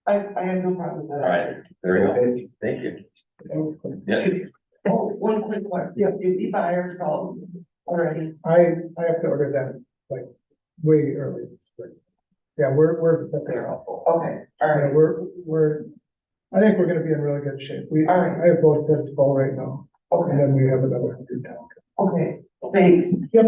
I have no problem with All that. right, there we go. Thank you. new. Yeah, Oh, one quick one, yeah, did we buy our salt already? I have to order that like way early this spring. Yeah, we're set there. Okay, all Yeah, right, I think we're gonna be in really good shape. All right. I have both pits full right now, and okay, then we have another 100 tank. okay, thanks. Yep.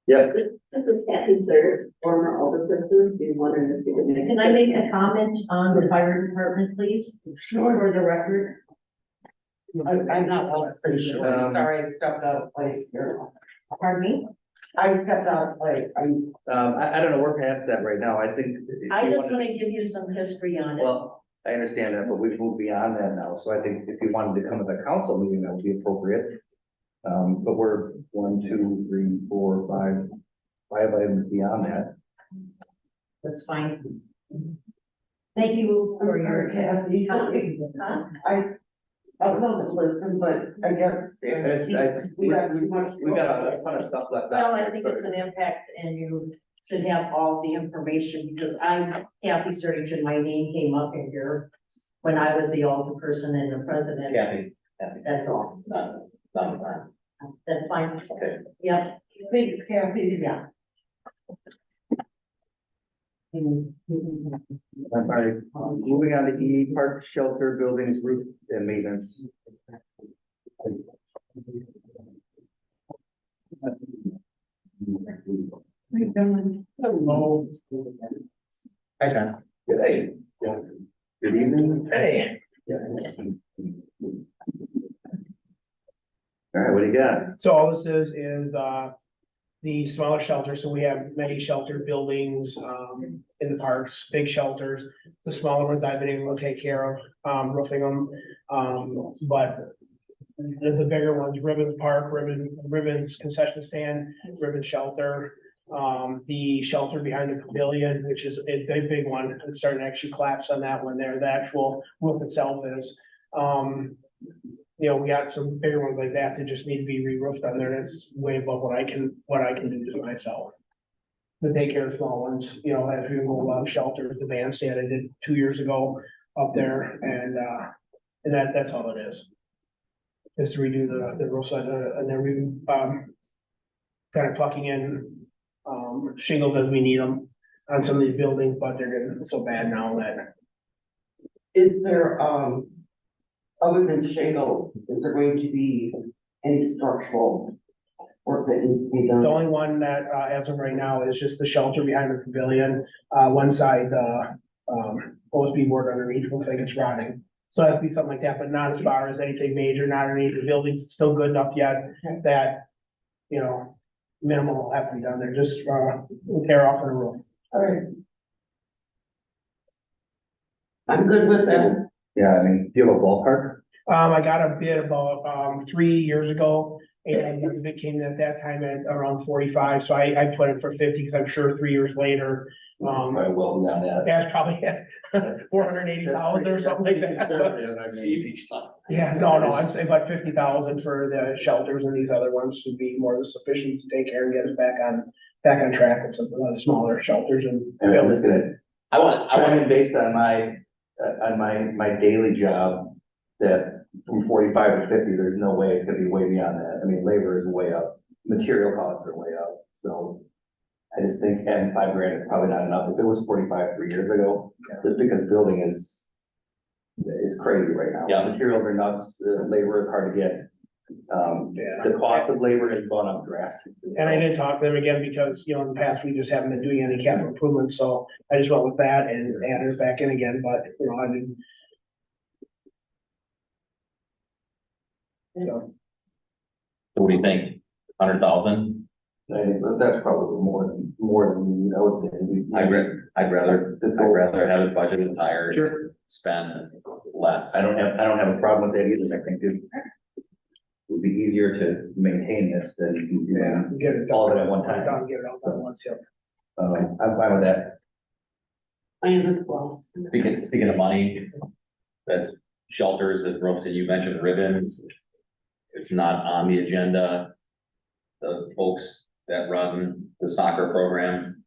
yes, This is Kathy, sir, former alderperson, do you want to? Can I make a comment on the fire department, please? Sure. For the record? I'm not well, pretty sure, Um, sorry, I stepped out of place here. Pardon me? I stepped out of place, I don't know, we're past that right now, I think. if I you just wanted- want to give you some history on it. Well, I understand that, but we've moved beyond that now, so I think if you wanted to come to the council meeting, that would be appropriate. But we're 1, 2, 3, 4, 5 items beyond that. That's fine. Thank you I'm for your. sorry, Kathy. Huh? I would love to listen, but I guess we got too much. We got a ton of stuff left. Well, out I there, think so- it's an impact and you should have all the information because I'm Kathy Sturridge and my name came up in here when I was the alder person and the president. Kathy. That's all. That's fine. Okay. Yep. Thanks, Kathy. Yeah. All right, moving on to E, park, shelter, buildings, roof and maintenance. Hello. Hi, John. Good evening. Hey. All right, what do you got? So all this is the smaller shelter, so we have many shelter buildings, in the parks, big shelters. The smaller ones I've been able to take care of, roofing them, but the bigger ones, Ribbons Park, Ribbons Concession Stand, Ribbon Shelter. The shelter behind the pavilion, which is a big one, it's starting to actually collapse on that one there, the actual roof itself is. You know, we got some bigger ones like that that just need to be re-roofed on there, that's way above what I can do just myself. To take care of small ones, you know, as we go along shelters, the bandstand I did 2 years ago up there, and that's all it is. Is to redo the roof side, and then we, kind of plucking in, shingles as we need them on some of these buildings, but they're getting so bad now that. Is there, other than shingles, is there going to be any structural work that needs to be The done? only one that, as of right now, is just the shelter behind the pavilion, one side, OSB board underneath, looks like it's rotting. So that'd be something like that, but not as far as anything major, not any of the buildings, it's still good enough yet that, you know, minimal will have to be done there, just, tear off of the roof. All right. I'm good with that. Yeah, I mean, do you have a ballpark? I got a bid about, 3 years ago, and the bid came at that time at around 45, so I put it for 50, because I'm sure 3 years later, Probably well beyond that. that's probably 480,000 or something like that. Easy shot. Yeah, no, I'm saying about 50,000 for the shelters, and these other ones would be more than sufficient to take care and get us back on track with some of the smaller shelters and. And I'm just gonna I want, chime in based on my daily job, that from 45 to 50, there's no way it's gonna be way beyond that. I mean, labor is way up, material costs are way up, so. I just think adding $5,000 is probably not enough. If it was 45 3 years ago, just because building is crazy right now. Yeah. Materials are nuts, labor is hard to get. Yeah. The cost of labor has gone up drastically. And I did talk to them again because, in the past, we just haven't been doing any capital improvements, so I just went with that and added it back in again, but, I didn't. So, what do you think? 100,000? I think that's probably more than, I would say. I'd rather have it budgeted higher. Sure. Spend less. I don't have a problem with that either. I think it would be easier to maintain this than, get it all done. of it at one time. Done, get it all done once, yeah. I'm fine with that. I am as well. Speaking of money, that's shelters, that Rosie, you mentioned ribbons. It's not on the agenda. The folks that run the soccer program,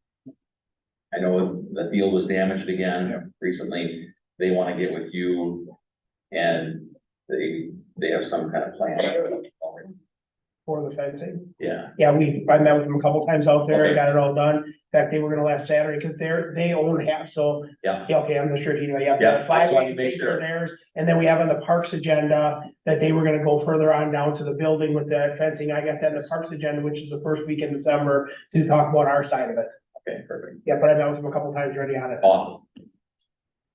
I know the field was damaged again recently. They want to get with you, and they have some kind of plan. For the fencing. Yeah, Yeah, I met with them a couple times out there, Okay. got it all done. In fact, they were gonna last Saturday, because they own half, so. Yeah. Okay, I'm not sure if you know, Yeah, yeah, I just 5 wanted to make acres sure. are theirs, and then we have on the parks agenda that they were gonna go further on down to the building with that fencing. I got that in the parks agenda, which is the first week in December, to talk about our side of it. okay, perfect. Yeah, but I met with them a couple times already on it. Awesome.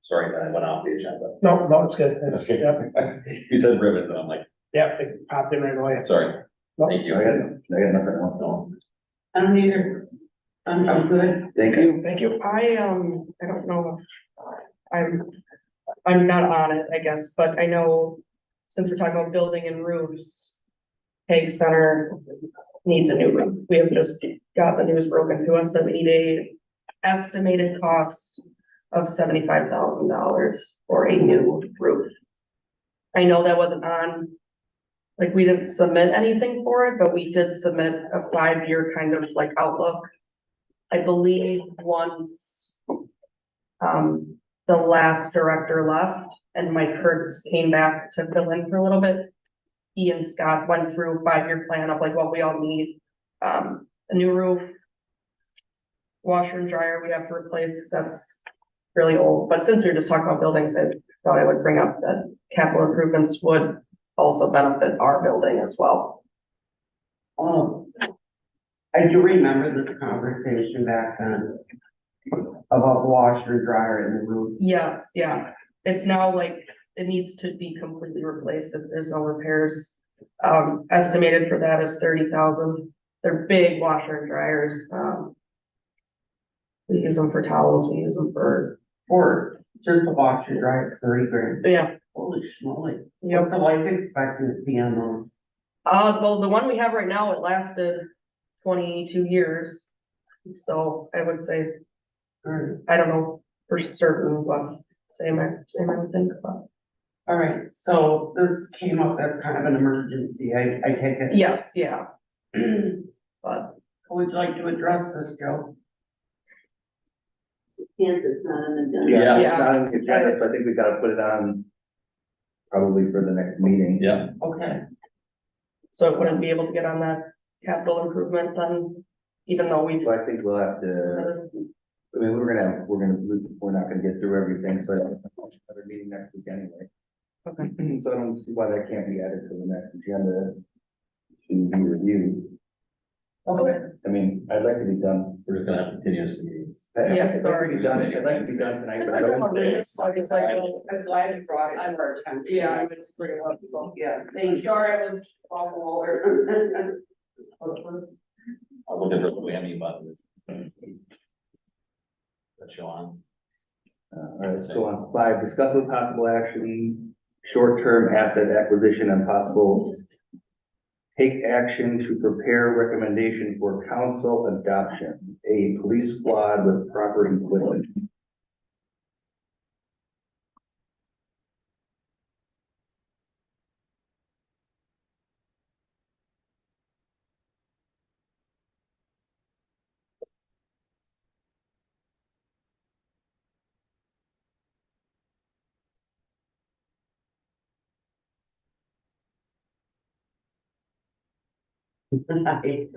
Sorry that I went off the agenda. No, it's good. It's, Okay. yep, You said ribbons, and I'm like, yep, it popped in right away. sorry. No. Thank you. I got nothing else. No. I don't either. I'm good. Thank you. Thank you. I don't know if I'm not on it, I guess, but I know since we're talking about building and roofs, Hague Center needs a new roof. We have just got the news broken to us that we need a estimated cost of $75,000 for a new roof. I know that wasn't on, like, we didn't submit anything for it, but we did submit a 5-year kind of like outlook. I believe once the last director left and Mike Kurtz came back to fill in for a little bit, he and Scott went through a 5-year plan of like what we all need. A new roof, washer and dryer we have to replace because that's really old. But since we were just talking about buildings, I thought I would bring up that capital improvements would also benefit our building as well. I do remember this conversation back then about the washer and dryer in the roof. Yes, yeah, it's now like, it needs to be completely replaced if there's no repairs. Estimated for that is 30,000. They're big washer and dryers. We use them for towels, we use them for, Just the washer and dryer, it's $30,000. yeah, Holy schmoly. yep. What's the life expectancy on those? Well, the one we have right now, it lasted 22 years. So I would say, I don't know for certain, but same I would think, but. All right, so this came up as kind of an emergency, I take it. Yes, yeah. But Would you like to address this, Joe? Yes, it's not an agenda. Yeah, it's Yeah. not on the agenda, so I think we gotta put it on probably for the next meeting. Yeah, Okay, so it wouldn't be able to get on that capital improvement then, even though we. So I think we'll have to, I mean, we're not gonna get through everything, so another meeting next week anyway. Okay. So I don't see why that can't be added to the next agenda to be reviewed. Okay. I mean, I'd like to be done. we're just gonna have continuous meetings. Yeah, I'd like to be done, I'd like to be done tonight, but I don't. I'm glad you brought it to our attention. Yeah, I would just bring it up, so. Yeah, thanks. Sorry, I was awful I was looking for the whammy button. Let's show on. All right, let's go on 5, discuss with possible action short-term asset acquisition and possible take action to prepare recommendation for council adoption, a police squad with proper equipment.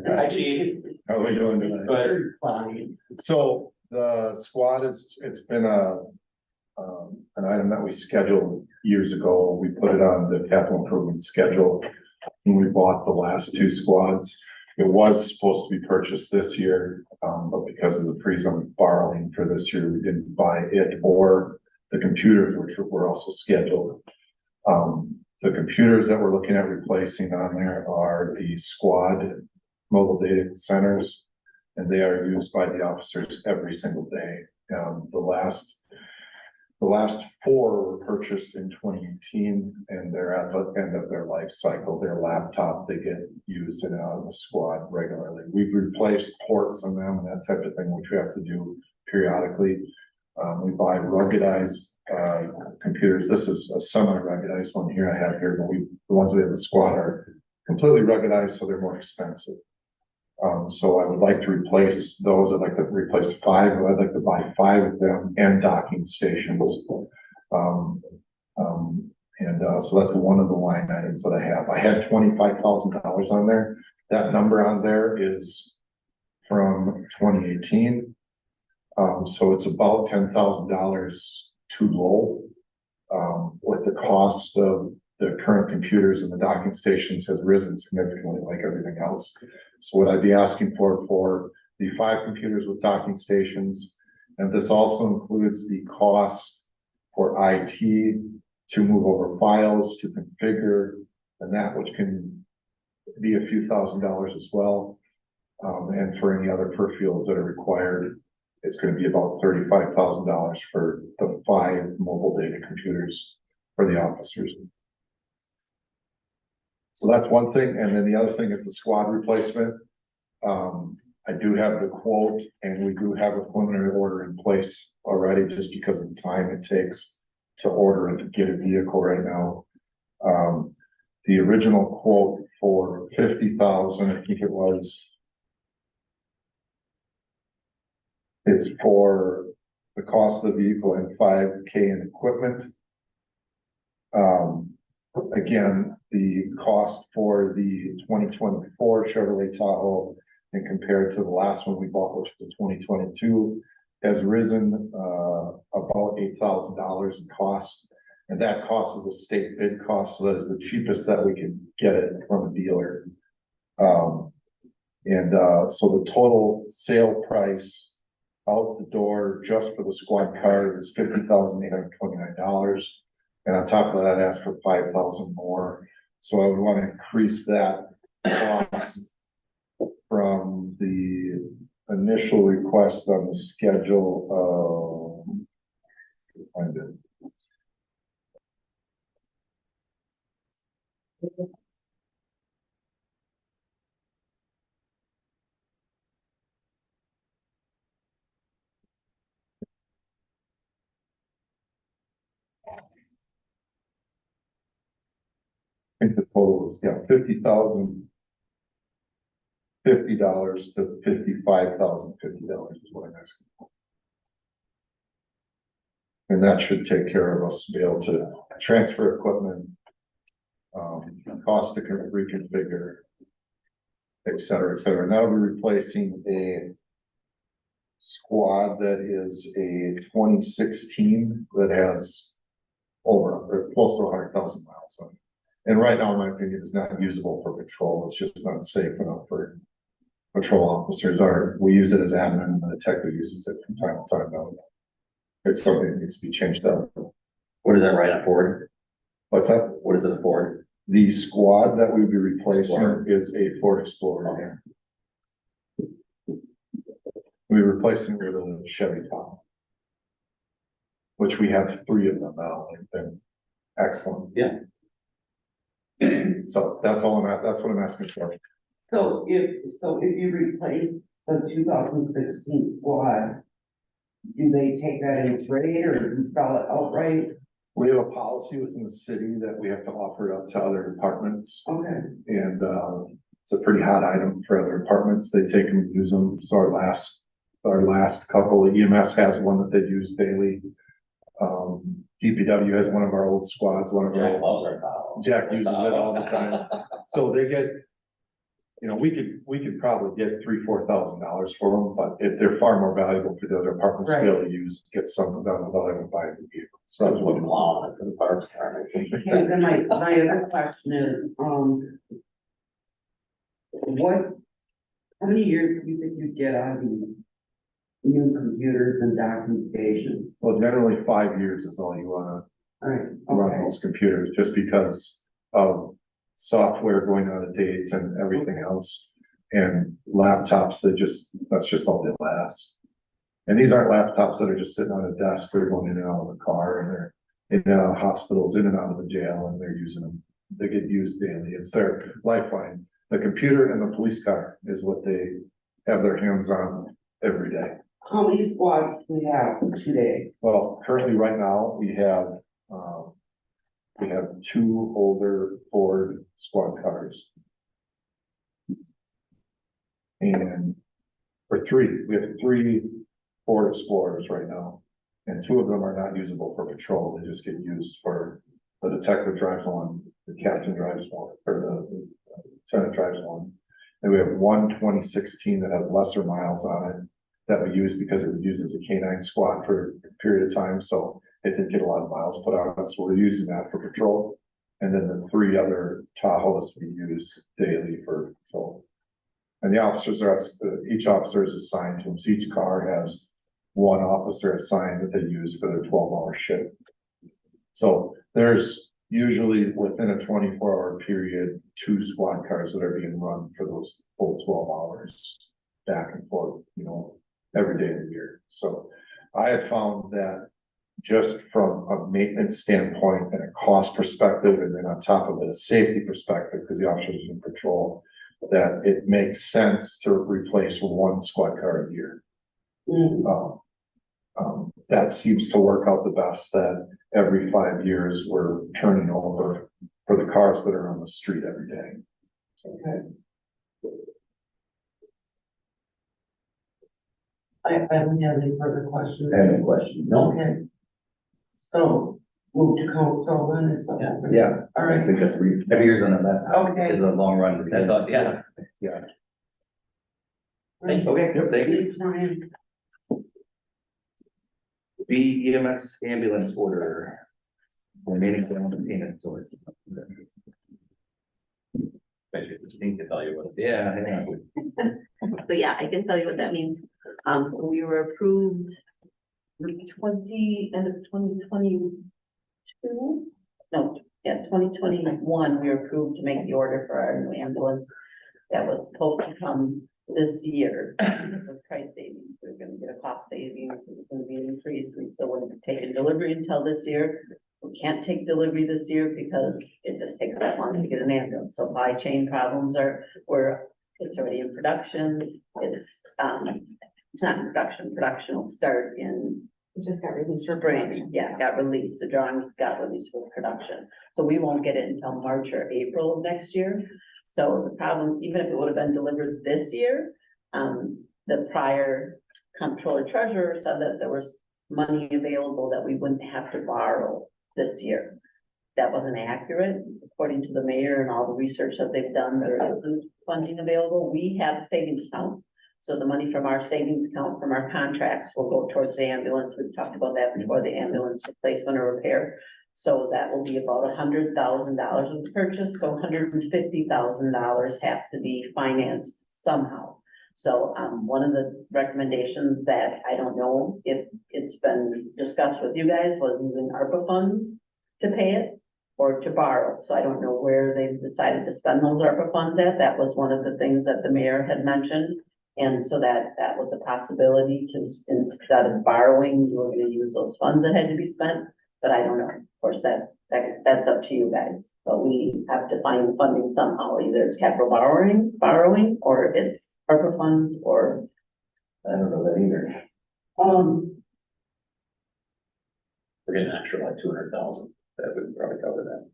Hi, Chief. How are we doing tonight? Fine. So the squad it's been an item that we scheduled years ago. We put it on the capital improvement schedule. And we bought the last two squads. It was supposed to be purchased this year, but because of the freeze on borrowing for this year, we didn't buy it or the computers, which were also scheduled. The computers that we're looking at replacing on there are the squad mobile data centers, and they are used by the officers every single day. The last four were purchased in 2018, and they're at the end of their life cycle. Their laptop, they get used in and out of the squad regularly. We've replaced ports on them and that type of thing, which we have to do periodically. We buy ruggedized computers. This is a semi-ruggedized one here I have here, but the ones we have in the squad are completely ruggedized, so they're more expensive. So I would like to replace those. I'd like to replace 5. I'd like to buy 5 of them and docking stations. So that's one of the line items that I have. I had $25,000 on there. That number on there is from 2018. So it's about $10,000 too low. With the cost of the current computers and the docking stations has risen significantly like everything else. So what I'd be asking for the 5 computers with docking stations, and this also includes the cost for IT to move over files, to configure, and that which can be a few $1,000s as well. And for any other peripherals that are required, it's going to be about $35,000 for the 5 mobile data computers for the officers. So that's one thing, and then the other thing is the squad replacement. I do have the quote, and we do have a preliminary order in place already, just because of the time it takes to order and to get a vehicle right now. The original quote for 50,000, I think it was. It's for the cost of the vehicle and $5,000 in equipment. Again, the cost for the 2024 Chevrolet Tahoe and compared to the last one we bought, which was the 2022, has risen about $8,000 in cost. And that cost is a state bid cost, so that is the cheapest that we can get it from a dealer. So the total sale price out the door just for the squad car is $50,829. And on top of that, I'd ask for 5,000 more. So I would want to increase that cost from the initial request on the schedule. Find it. I think the total was, $50,050 to $55,050 is what I'm asking for. And that should take care of us to be able to transfer equipment, cost to reconfigure, et cetera, et cetera. And that'll be replacing a squad that is a 2016 that has over close to 100,000 miles on it. And right now, in my opinion, it's not usable for patrol. It's just not safe enough for patrol officers. We use it as admin, and the detective uses it from time to time. Now, it's something that needs to be changed out. What is that right at Ford? What's that? What is it for? The squad that we'd be replacing Explorer. is a Ford Explorer. We're replacing it with a Chevy Tahoe, which we have 3 of them now. excellent. Yeah. So that's that's what I'm asking for. So if you replace the 2016 squad, do they take that in trade or do you sell it outright? We have a policy within the city that we have to offer it up to other departments. Okay, And, it's a pretty hot item for other departments. They take them and use them. So our last couple, EMS has one that they use daily. DPW has one of our old squads, one of our Jack old, loves our towel. Jack uses it all the time. So they get, you know, we could probably get $3,000-4,000 for them, but if they're far more valuable for the other departments to be able to use, get something done without having to buy a new vehicle. So that's what. Law for the parks department. okay, then my other question is, how many years do you think you'd get on these new computers and docking stations? Well, generally 5 years is all you wanna Alright, run okay, those computers, just because of software going out of date and everything else. And laptops, that's just all they last. And these aren't laptops that are just sitting on a desk, they're going in and out of the car, and they're in and out of hospitals, in and out of the jail, and they're using them. They get used daily, it's their lifeline. The computer and the police car is what they have their hands on every day. how many squads do we have today? Well, currently, right now, we have 2 older Ford squad cars. And, or 3, we have 3 Ford Explorers right now. And 2 of them are not usable for patrol, they just get used for, the detective drives one, the captain drives one, or the lieutenant drives one. And we have 1 2016 that has lesser miles on it that we use because it was used as a K-9 squad for a period of time, so it didn't get a lot of miles put on it, so we're using that for patrol. And then the 3 other Tahoes we use daily for patrol. And the officers each officer is assigned to them, so each car has 1 officer assigned that they use for their 12-hour shift. So there's usually within a 24-hour period, 2 squad cars that are being run for those full 12 hours back and forth, you know, every day of the year. So I have found that just from a maintenance standpoint and a cost perspective, and then on top of it, a safety perspective, because the officers are in patrol, that it makes sense to replace 1 squad car a year. That seems to work out the best, that every 5 years we're turning over for the cars that are on the street every day. Okay. I don't have any further questions. Any question? No. Okay. So, move to council then, is that? Yeah, All I right. think that's 5 years on that. Okay. Is a long run. That's all, yeah. Okay, yep, thank you. Thanks, Ryan. BEMS ambulance order. Remaining balance of payments or. Need to tell you what. Yeah, yeah. So yeah, I can tell you what that means. So we were approved end of 2022. No, yeah, 2021, we were approved to make the order for our new ambulance. That was supposed to come this year because of price savings. We're gonna get a cost savings, it's gonna be an increase. We still wouldn't have taken delivery until this year. We can't take delivery this year because it just takes that long to get an ambulance. Supply chain problems it's already in production. It's not in production. Production will start in It just got released. spring. Yeah, got released. The drawings got released for production. So we won't get it until March or April of next year. So the problem, even if it would have been delivered this year, the prior comptroller treasurer said that there was money available that we wouldn't have to borrow this year. That wasn't accurate. According to the mayor and all the research that they've done, there isn't funding available. We have a savings account. So the money from our savings account, from our contracts, will go towards the ambulance. We've talked about that before, the ambulance replacement or repair. So that will be about $100,000 of the purchase. So $150,000 has to be financed somehow. So one of the recommendations that I don't know if it's been discussed with you guys was using ARPA funds to pay it or to borrow. So I don't know where they've decided to spend those ARPA funds at. That was one of the things that the mayor had mentioned. And so that was a possibility to, instead of borrowing, you were going to use those funds that had to be spent. But I don't know. Of course, that that's up to you guys, but we have to find the funding somehow, either it's capital borrowing, or it's ARPA funds, or, I don't know that either. We're getting an extra like 200,000, that would probably cover that.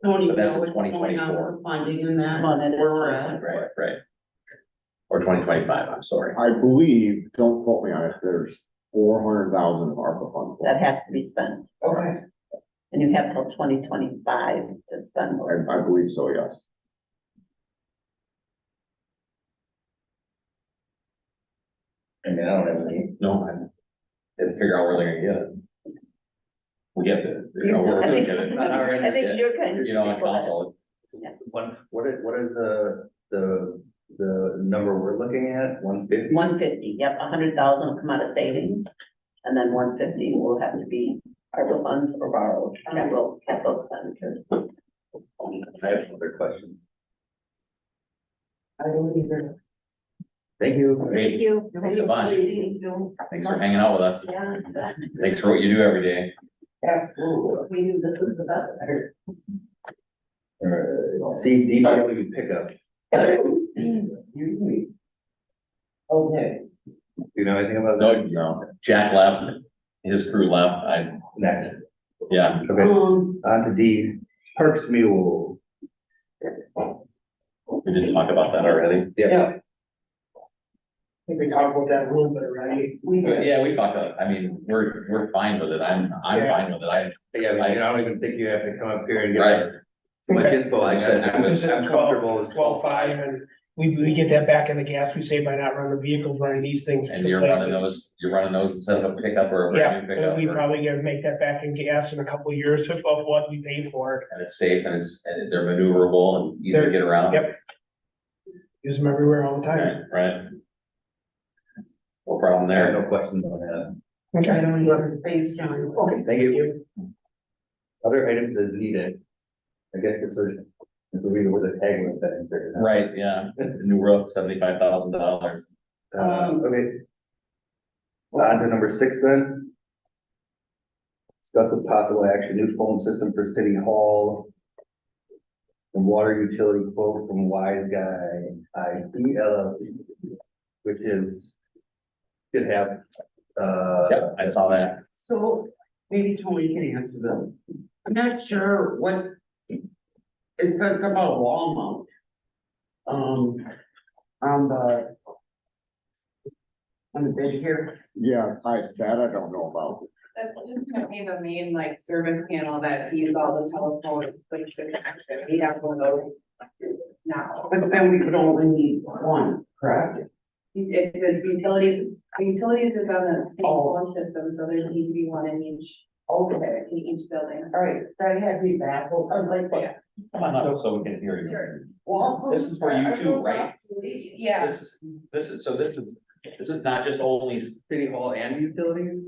Tony, But that's know in what's going on 2024. with funding in that, Well, that is where we're at. Right. Or 2025, I'm sorry. I believe, don't quote me on it, there's 400,000 of ARPA funds. that has to be spent. Okay. And you have till 2025 to spend more. I believe so, yes. I mean, I don't have any, no, I didn't figure out where they're gonna get it. We have to, you know, we're I gonna think, get it. I think you're kind of. You know, on council, What is the number we're looking at, 150? 150, yep, 100,000 will come out of savings, and then 150 will have to be ARPA funds or borrowed, capital expenditures. I have another question. I don't either. Thank you. Thank you. Thanks a bunch. You. thanks for hanging out with us. Yeah, exactly. Thanks for what you do every day. Absolutely. We knew this was the best. See, DPW pickup, Excuse me. Okay. do you know anything about No, that? No, Jack left, his crew left, Next, yeah. okay, on to D, Parks Mule. We did talk about that already. Yeah. I think we talked about that a little bit, right? Yeah, we talked about, I mean, we're fine with it, I'm Yeah. fine with it, Yeah, I don't even think you have to come up here and give Right. us too much info, I Said I'm This is comfortable with 12.5, and we get that back in the gas we save by not running the vehicles, running these things. And to you're places. running those instead of a pickup or a Yeah, brand new and pickup, we or- probably gonna make that back in gas in a couple of years of what we paid for it. and it's safe, and they're maneuverable and easy to get around. Yep. Use them everywhere all the time. Right. No problem I have there. no questions on that. Okay. I don't either. Thanks, John. Okay, Thank you. Other items as needed. I guess this is, read where the tag was that inserted. Right, yeah, new roof, $75,000. Okay. On to number 6 then. Discuss with possible action, new phone system for City Hall. And water utility quote from Wise Guy, IT LLC, which is, should have, Yep, I saw that. So maybe Tony can answer this. I'm not sure what it says about wall mount. On the bid here. yeah, I don't know about. That's just gonna be the main like service panel that feeds all the telephone, like the connection, we have one of those now. But then we would only need one, correct? If it's utilities, the utilities is on the same phone system, so there need to be one in each, Okay, in each building. all right, that had me baffled. I was like, what? Yeah. Come on up so we can hear you. Sure. Well, This is for you too, right? Yeah, This is not just only City Hall and utilities?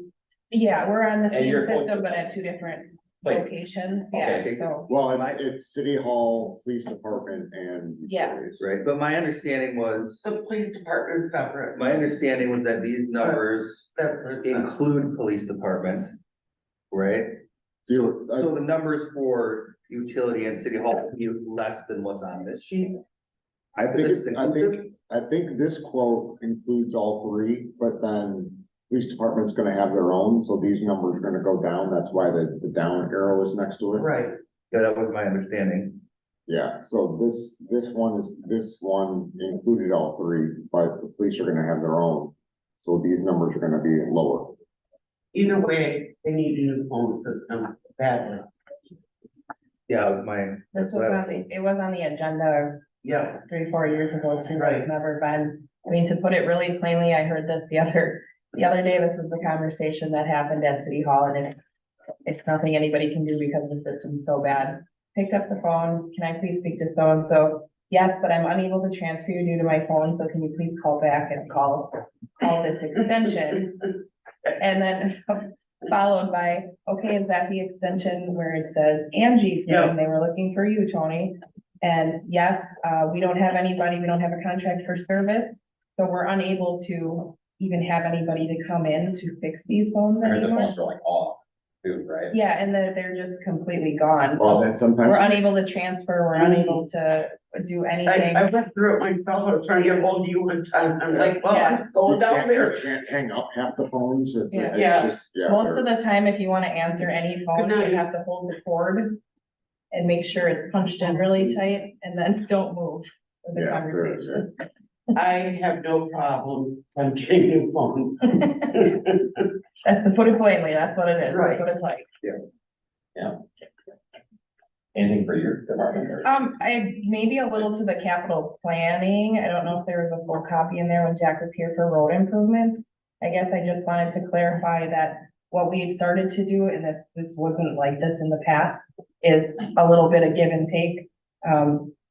Yeah, we're on the And same you're going system, to- but at two different places. locations, Okay. yeah, so, Well, it's City Hall, Police Department, and. Yeah. utilities. Right, but my understanding was, The police department is separate. my understanding was that these numbers That's what it says. include police department. Right? Zero, So the numbers for utility and City Hall will be less than what's on this sheet? I think, This is inclusive? I think this quote includes all three, but then police department's gonna have their own, so these numbers are gonna go down, that's why the down arrow is next to it. Right. Yeah, that was my understanding. Yeah, so this one included all three, but the police are gonna have their own, so these numbers are gonna be lower. Either way, they need a new phone system badly. Yeah, it was my. this was on it was on the agenda Yeah. 3-4 years ago too, but Right. it's never been. I mean, to put it really plainly, I heard this the other day, this was the conversation that happened at City Hall, and it's nothing anybody can do because the system's so bad. Picked up the phone, can I please speak to so-and-so? Yes, but I'm unable to transfer you due to my phone, so can you please call back and call this extension? And then followed by, okay, is that the extension where it says Angie's name? Yeah. They were looking for you, Tony. And yes, we don't have anybody, we don't have a contract for service, so we're unable to even have anybody to come in to fix these phones I heard the anymore. phones were like off. too, right? Yeah, and they're just completely gone. Well, So then sometimes. we're unable to transfer, we're unable to do anything. I went through it myself, I was trying to get hold of you one time, I'm like, well, Yeah. I'm going down there. Can't hang up half the phones, it's Yeah. just, yeah. Most of the time, if you wanna answer any phone, Good night. you have to hold the cord and make sure it's punched in really tight and then don't move with the Yeah, there is conversation. I have no problem, I'm getting new phones. That's to put it plainly, that's what it is, Right. that's what it's like. Anything for your department or? I, maybe a little to the capital planning, I don't know if there was a full copy in there when Jack was here for road improvements. I guess I just wanted to clarify that what we've started to do, and this wasn't like this in the past, is a little bit of give and take.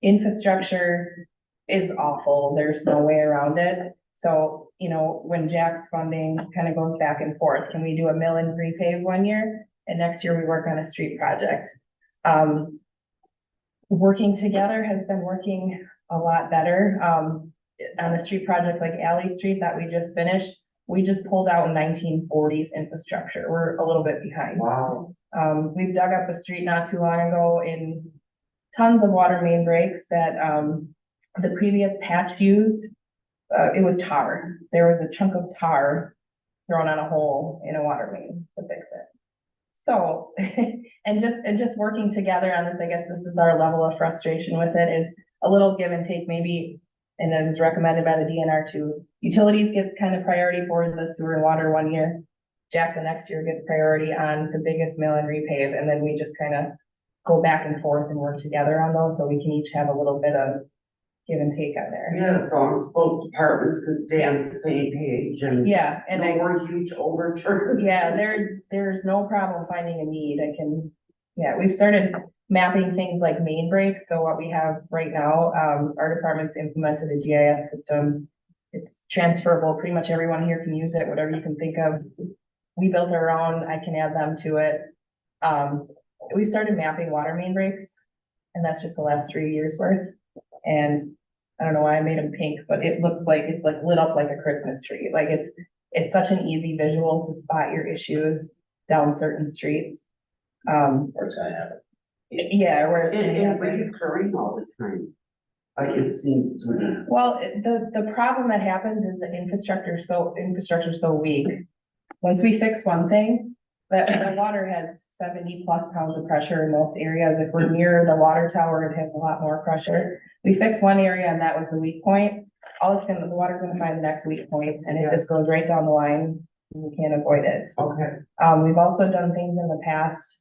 Infrastructure is awful, there's no way around it. So, you know, when Jack's funding kind of goes back and forth, can we do a mill and repave one year? And next year we work on a street project. Working together has been working a lot better. On a street project like Alley Street that we just finished, we just pulled out 1940s infrastructure. We're a little bit behind. Wow. We've dug up a street not too long ago in tons of water main breaks that, the previous patch used. It was tar. There was a chunk of tar thrown on a hole in a water main to fix it. So, and just working together on this, I guess this is our level of frustration with it, is a little give and take maybe, and it is recommended by the DNR too. Utilities gets kind of priority for the sewer and water one year. Jack the next year gets priority on the biggest mill and repave, and then we just kind of go back and forth and work together on those, so we can each have a little bit of give and take on there. Yeah, as long as both departments can stay on the same page and. Yeah, and No more huge overturns. yeah, there's no problem finding a need. We've started mapping things like main breaks. So what we have right now, our department's implemented a GIS system. It's transferable. Pretty much everyone here can use it, whatever you can think of. We built our own, I can add them to it. We started mapping water main breaks, and that's just the last 3 years worth. And I don't know why I made them pink, but it looks like it's like lit up like a Christmas tree. Like it's such an easy visual to spot your issues down certain streets. Or it's gonna happen. Yeah, where it's gonna And happen. reoccurring all the time. Like it seems to me. Well, the problem that happens is the infrastructure's so weak. Once we fix one thing, the water has 70+ pounds of pressure in most areas. If we're near the water tower, it has a lot more pressure. We fixed one area and that was the weak point. The water's gonna find the next weak point, and it just goes right down the line. You can't avoid it. Okay. We've also done things in the past,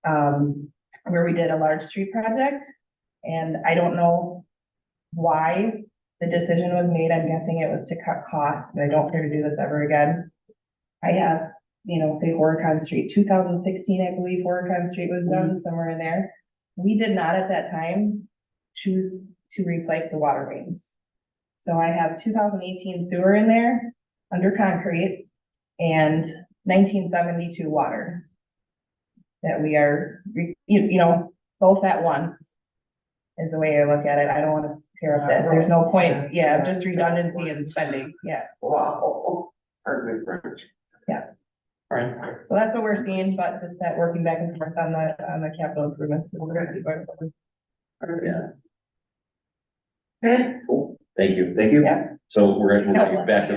where we did a large street project, and I don't know why the decision was made. I'm guessing it was to cut costs, and I don't care to do this ever again. I have, say Horicon Street, 2016, I believe Horicon Street was done, somewhere in there. We did not at that time choose to replace the water mains. So I have 2018 sewer in there, under concrete, and 1972 water. That we are, both at once is the way I look at it. I don't want to tear up that. There's no point, just redundancy and spending, Wow. Pardon me, French. All right. So that's what we're seeing, but just that working back and forth on the capital improvements. We're gonna see what- Yeah, Okay. cool. Thank you. Thank you. Yeah. So we're gonna get back to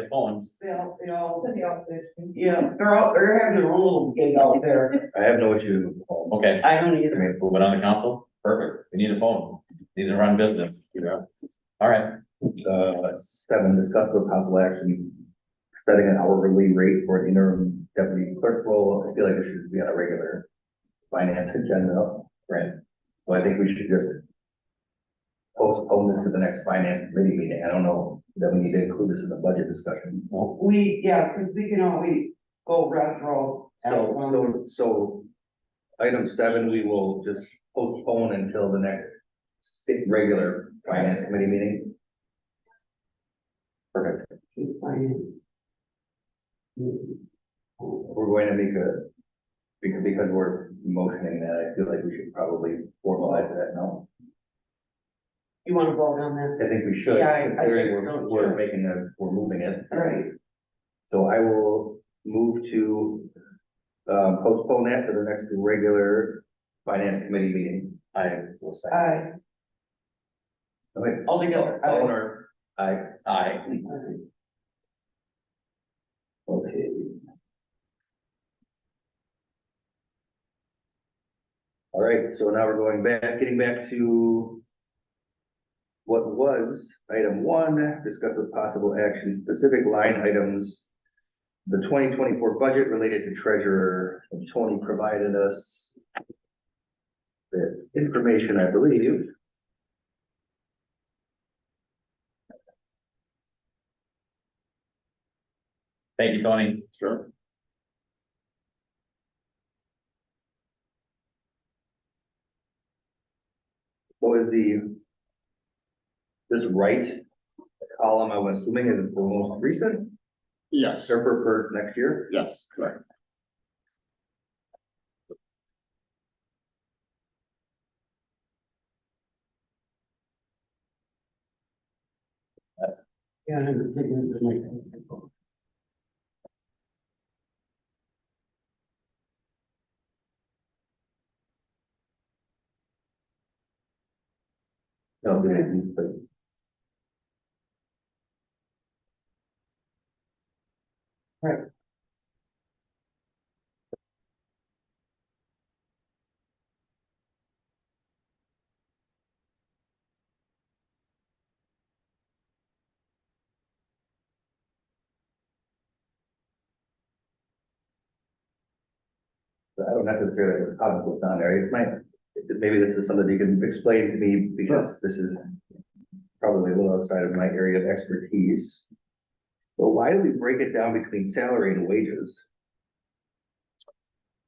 the phones. Yeah, they're having their own little gig out there. I have no issue. Okay. I don't I either. mean, move it on the council. Perfect. We need a phone. Need to run business. Yeah. All right. 7, discuss with possible action, setting an hourly rate for the interim deputy clerk role. I feel like it should be on a regular finance agenda, right? So I think we should just postpone this to the next finance committee meeting. I don't know that we need to include this in the budget discussion. Cause we can always go retro. So item 7, we will just postpone until the next regular finance committee meeting. Perfect. We're going to make because we're motioning that, I feel like we should probably formalize that now. You wanna vote on that? I think we should, Yeah, I considering think so, we're too. we're moving it. All right. So I will move to postpone that to the next regular finance committee meeting. I will say. Okay, All together. all in order. Aye. Okay. All right, so now we're getting back to what was item one, discuss with possible action, specific line items. The 2024 budget related to treasurer, and Tony provided us the information, I believe. Thank you, Tony. Sure. What was this right column, I'm assuming is the most recent, Yes, or for next year? yes, correct. Yeah, I'm thinking it's like- No, but Right. I don't necessarily have a problem with what's on there, maybe this is something you can explain to me, because this is probably a little outside of my area of expertise. But why do we break it down between salary and wages?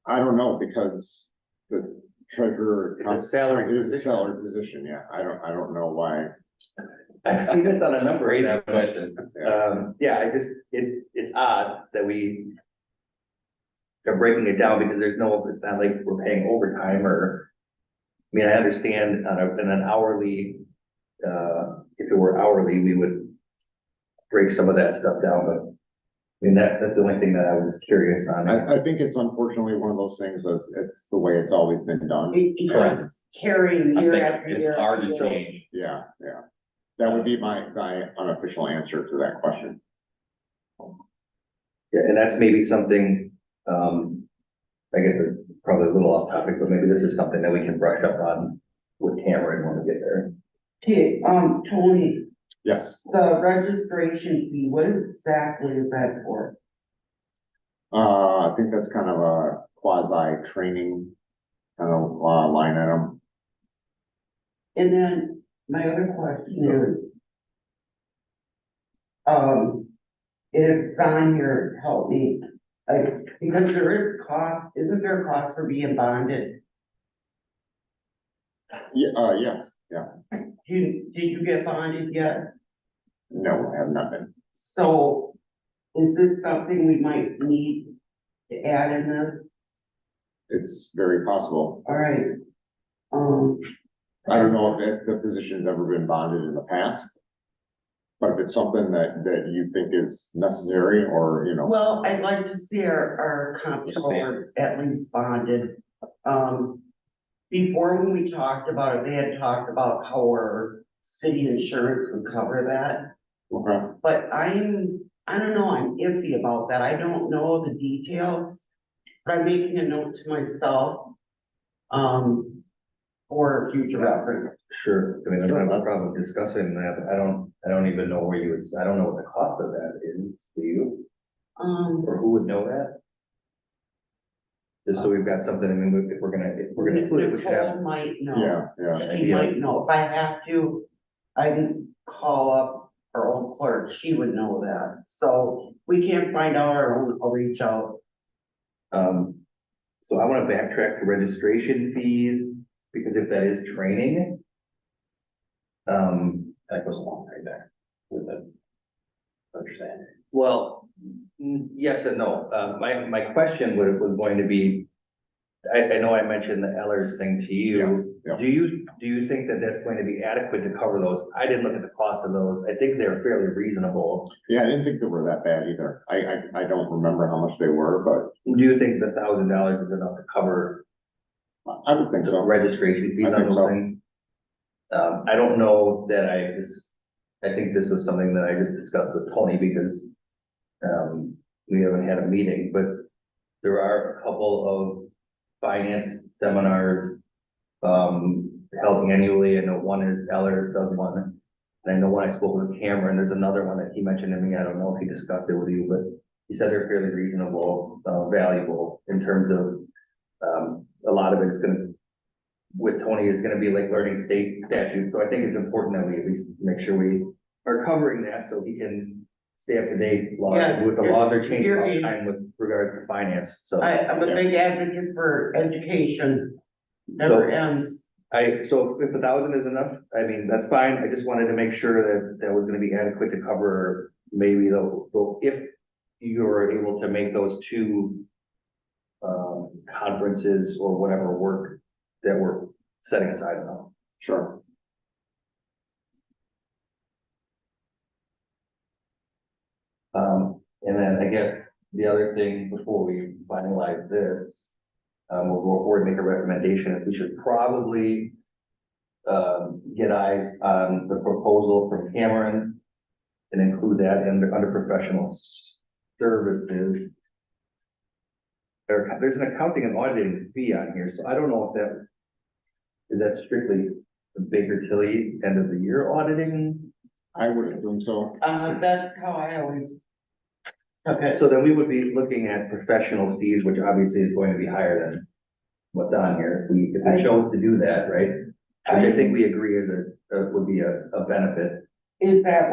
I don't know, because the treasurer. It's a salary It is a position. salary position, yeah, I don't know why. I've seen this on a number of them, but, Question. yeah, it's odd that we are breaking it down, because it's not like we're paying overtime or, I mean, I understand in an hourly, if it were hourly, we would break some of that stuff down, but I mean, that's the only thing that I was curious on. I think it's unfortunately one of those things, it's the way it's always been done. Because carrying I year think after it's year. hard after to year. change. Yeah. That would be my unofficial answer to that question. Yeah, and that's maybe something, I guess it's probably a little off topic, but maybe this is something that we can brush up on with Cameron when we get there. Okay, Tony, Yes, the registration fee, what exactly is that for? I think that's kind of a quasi training kind of line item. And then my other question is, if it's on here, help me, because there is cost, isn't there a cost for being bonded? Yeah, yes, yeah, Did you get bonded yet? no, I have not been. So is this something we might need to add in this? It's very possible. All right. I don't know if the position's ever been bonded in the past. But if it's something that you think is necessary or, Well, I'd like to see our comptroller at least bonded. Before when we talked about it, they had talked about how our city insurance would cover that. okay, But I don't know, I'm iffy about that. I don't know the details. But I'm making a note to myself. For future reference. Sure, I mean, I don't have a problem discussing that, but I don't even know where I don't know what the cost of that is, do you? Or who would know that? Just so we've got something, I mean, if we're gonna include it, we should have. Nicole might know. yeah. She might know. If I have to, I can call up our old clerk. She would know that. So we can't find out our own, I'll reach out. So I wanna backtrack to registration fees, because if that is training. That goes a long way back with the understanding. Well, yes and no. My question was going to be, I know I mentioned the Ellers thing to you. Yeah, Do you think that that's going to be adequate to cover those? I didn't look at the cost of those. I think they're fairly reasonable. yeah, I didn't think they were that bad either. I don't remember how much they were, but Do you think the $1,000 is enough to cover I would think the so. registration fees I on think those so. things? I don't know that I think this was something that I just discussed with Tony because we haven't had a meeting, but there are a couple of finance seminars held annually. I know one is Ellers does one. And I know when I spoke with Cameron, there's another one that he mentioned to me. I don't know if he discussed it with you, but he said they're fairly reasonable, valuable in terms of a lot of it's gonna with Tony is gonna be like learning state statutes. So I think it's important that we at least make sure we are covering that so he can stay up to date Yeah, with the laws are changing all the you're- time with regards to finance. So I'm a big advocate for education, never ends. so if 1,000 is enough, I mean, that's fine. I just wanted to make sure that that was gonna be adequate to cover maybe if you're able to make those two conferences or whatever work that we're setting aside now. Sure. And then I guess the other thing before we finalize this, we'll go forward and make a recommendation if we should probably get eyes on the proposal from Cameron and include that under professional services. There's an accounting and auditing fee on here, so I don't know if that strictly the Baker Tilly end of the year auditing. I would assume so. That's how I always took it. So then we would be looking at professional fees, which obviously is going to be higher than what's on here. If we chose to do that, right? Which I think we agree would be a benefit. Is that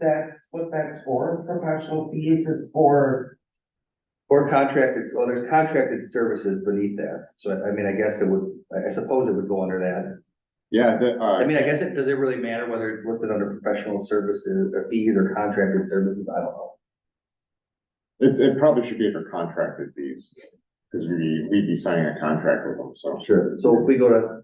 that's what that's for? Professional fees is for, Or contracted, well, there's contracted services beneath that. So I mean, I suppose it would go under that. Yeah, I mean, I guess does it really matter whether it's listed under professional services or fees or contracted services? I don't know. it probably should be under contracted fees. Cause we'd be signing a contract with them, so. Sure. So if we go to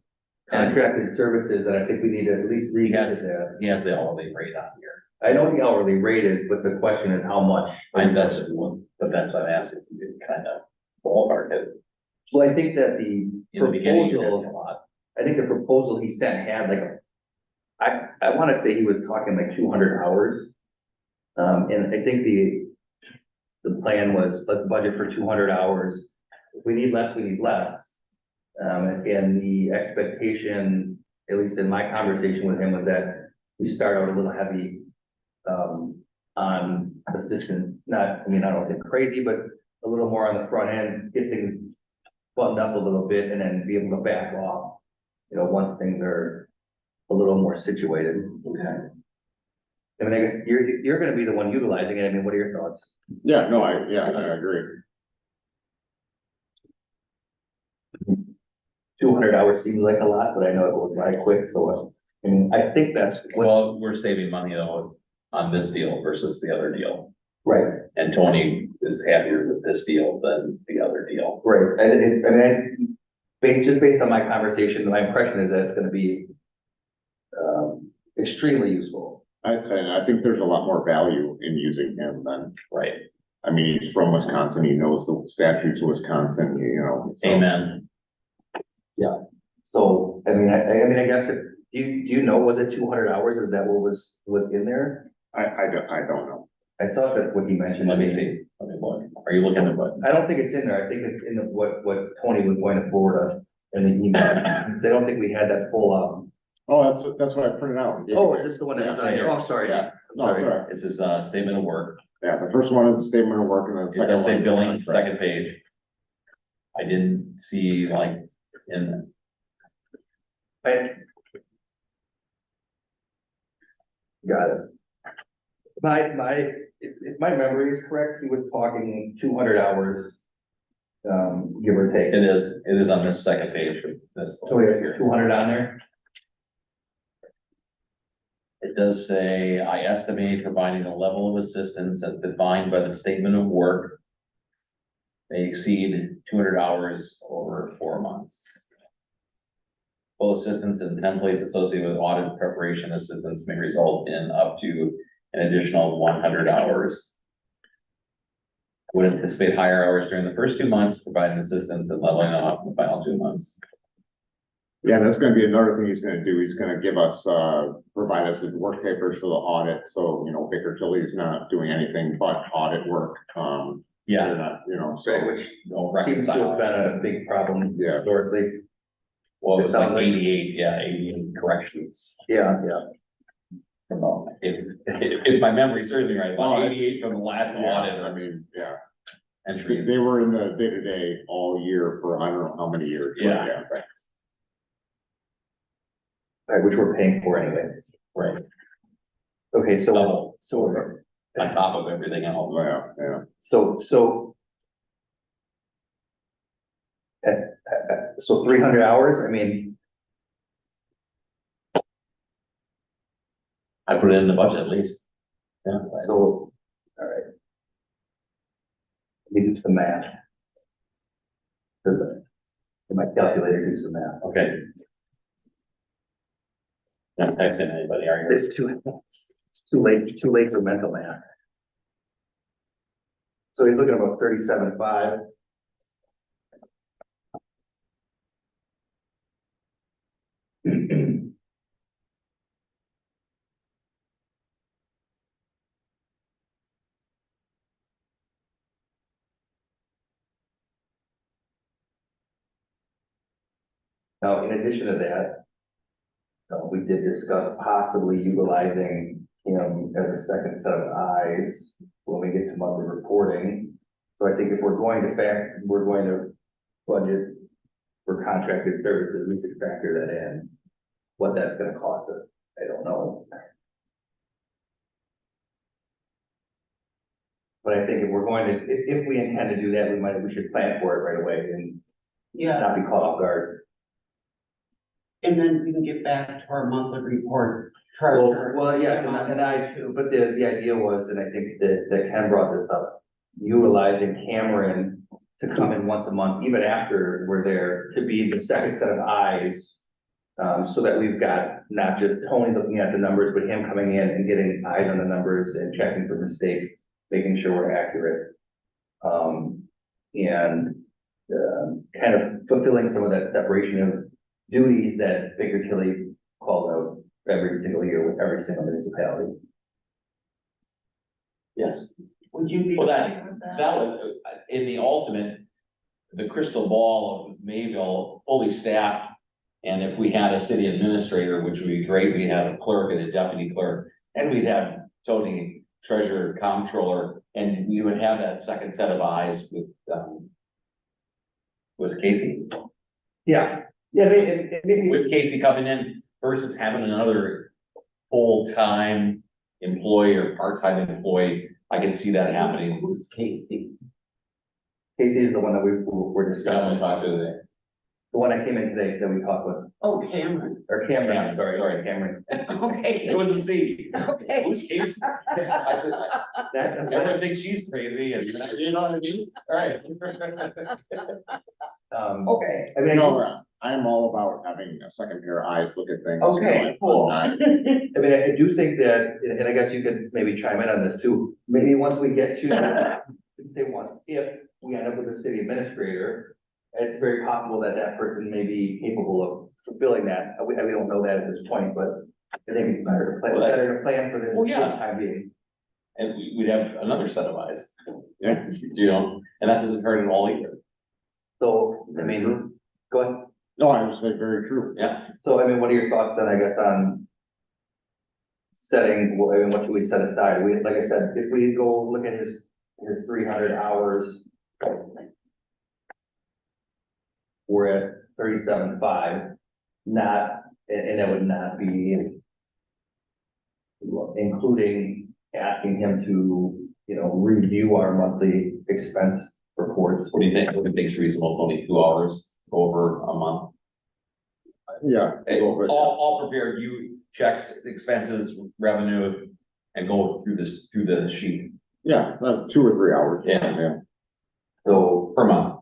contracted services, then I think we need to at least revisit that. He has the hourly rate on here. I know the hourly rate is, but the question is how much. But that's what I'm asking, you kind of ballpark it. Well, I think that the In the beginning, you proposal, did a lot. I think the proposal he sent had I want to say he was talking like 200 hours. And I think the plan was let's budget for 200 hours. If we need less, we need less. And the expectation, at least in my conversation with him, was that we start out a little heavy on assistance. I don't think crazy, but a little more on the front end, get things buttoned up a little bit, and then be able to back off. Once things are a little more situated. okay. I mean, I guess you're gonna be the one utilizing it. I mean, what are your thoughts? Yeah, no, I agree. 200 hours seems like a lot, but I know it will go by quick, so, I mean, I think that's. Well, we're saving money though on this deal versus the other deal. Right, And Tony is happier with this deal than the other deal. right. Just based on my conversation, my impression is that it's gonna be extremely useful. And I think there's a lot more value in using him than, Right. I mean, he's from Wisconsin, he knows the statutes of Wisconsin, so. Amen. So, I guess do you know, was it 200 hours? Is that what was in there? I don't know. I thought that's what he mentioned. Let me see. Let me look. Are you looking at what? I don't think it's in there. I think it's in what Tony was going to forward us in the email. Because I don't think we had that full, Oh, that's what I printed out. oh, is this the one that's on here? Oh, sorry. Yeah. I'm No, sorry. sorry. It's his statement of work. Yeah, the first one is a statement of work, and then the It second does one. say is billing, contract. second page. I didn't see in, Got it. If my memory is correct, he was talking 200 hours, give or take. it is on this second page of this. So we have 200 on there? It does say, I estimate providing a level of assistance as defined by the statement of work may exceed 200 hours over 4 months. Full assistance and templates associated with audit preparation assistance may result in up to an additional 100 hours. I would anticipate higher hours during the first 2 months, providing assistance and leveling off in the final 2 months. Yeah, that's gonna be another thing he's gonna do. He's gonna give us, provide us with work papers for the audit. So, Baker Tilly's not doing anything but audit work. Yeah, they're not, so. Right, which don't seems to have reconcile. been a big problem Yeah. historically. Well, it was like Sounds like- 88, yeah, 88 corrections. Yeah, If my memory serves me right, about Well, 88 from the last Yeah, audit I mean, yeah, entries. they were in the day-to-day all year for I don't know how many years. but Yeah. right, which we're paying for anyway. Right, Okay, so, double, so, on top of everything else. Yeah. so. So 300 hours, I mean, I put it in the budget at least. Yeah. so, all right. Let me do some math. Can my calculator do some math? Okay. Not texting anybody, are you? It's too late for mental math. So he's looking at about 37.5. Now, in addition to that, we did discuss possibly utilizing him as a second set of eyes when we get to monthly reporting. So I think if we're going to budget for contracted services, we could factor that in. What that's gonna cost us, I don't know. But I think if we're going to, if we intend to do that, we should plan for it right away and Yeah, not be caught off guard. and then we can get back to our monthly report. Well, yes, but the idea was, and I think that Ken brought this up, utilizing Cameron to come in once a month, even after we're there, to be the second set of eyes. So that we've got not just Tony looking at the numbers, but him coming in and getting eyes on the numbers and checking for mistakes, making sure we're accurate. Kind of fulfilling some of that separation of duties that Baker Tilly calls out every single year with every single municipality. Yes. Would you be? Well, okay with that would, in the ultimate, the crystal ball of Mayville fully staffed. And if we had a city administrator, which would be great, we'd have a clerk and a deputy clerk, and we'd have Tony, treasurer, comptroller, and we would have that second set of eyes with, was Casey? Yeah, maybe. With Casey coming in versus having another full-time employee or part-time employee, I can see that happening. Who's Casey? Casey is the one that we're discussing. The one that came in today that we talked with, Oh, Cameron. or Cameron, sorry, Cameron. Okay. It was a C. Okay. Who's Casey? Everyone thinks she's crazy, and you know what I mean? All right. Okay. I mean, I'm all about having a second pair of eyes look at things. Okay, cool. I do think that, and I guess you could maybe chime in on this too, maybe once we get to, if we end up with a city administrator, it's very possible that that person may be capable of fulfilling that. We don't know that at this point, but I think it's better to plan for this for the time being. And we'd have another set of eyes. Yeah. And that doesn't hurt at all either. So, I mean, go ahead. No, I would say very true. Yeah. So, I mean, what are your thoughts then, I guess, on setting, what should we set aside? Like I said, if we go look at his 300 hours, we're at 37.5, not, and that would not be including asking him to, review our monthly expense reports. What do you think? What do you think is reasonable? Only 2 hours over a month? Yeah. Hey, all prepared, you checks, expenses, revenue, and go through the sheet. Yeah, 2 or 3 hours. Yeah. So, per month,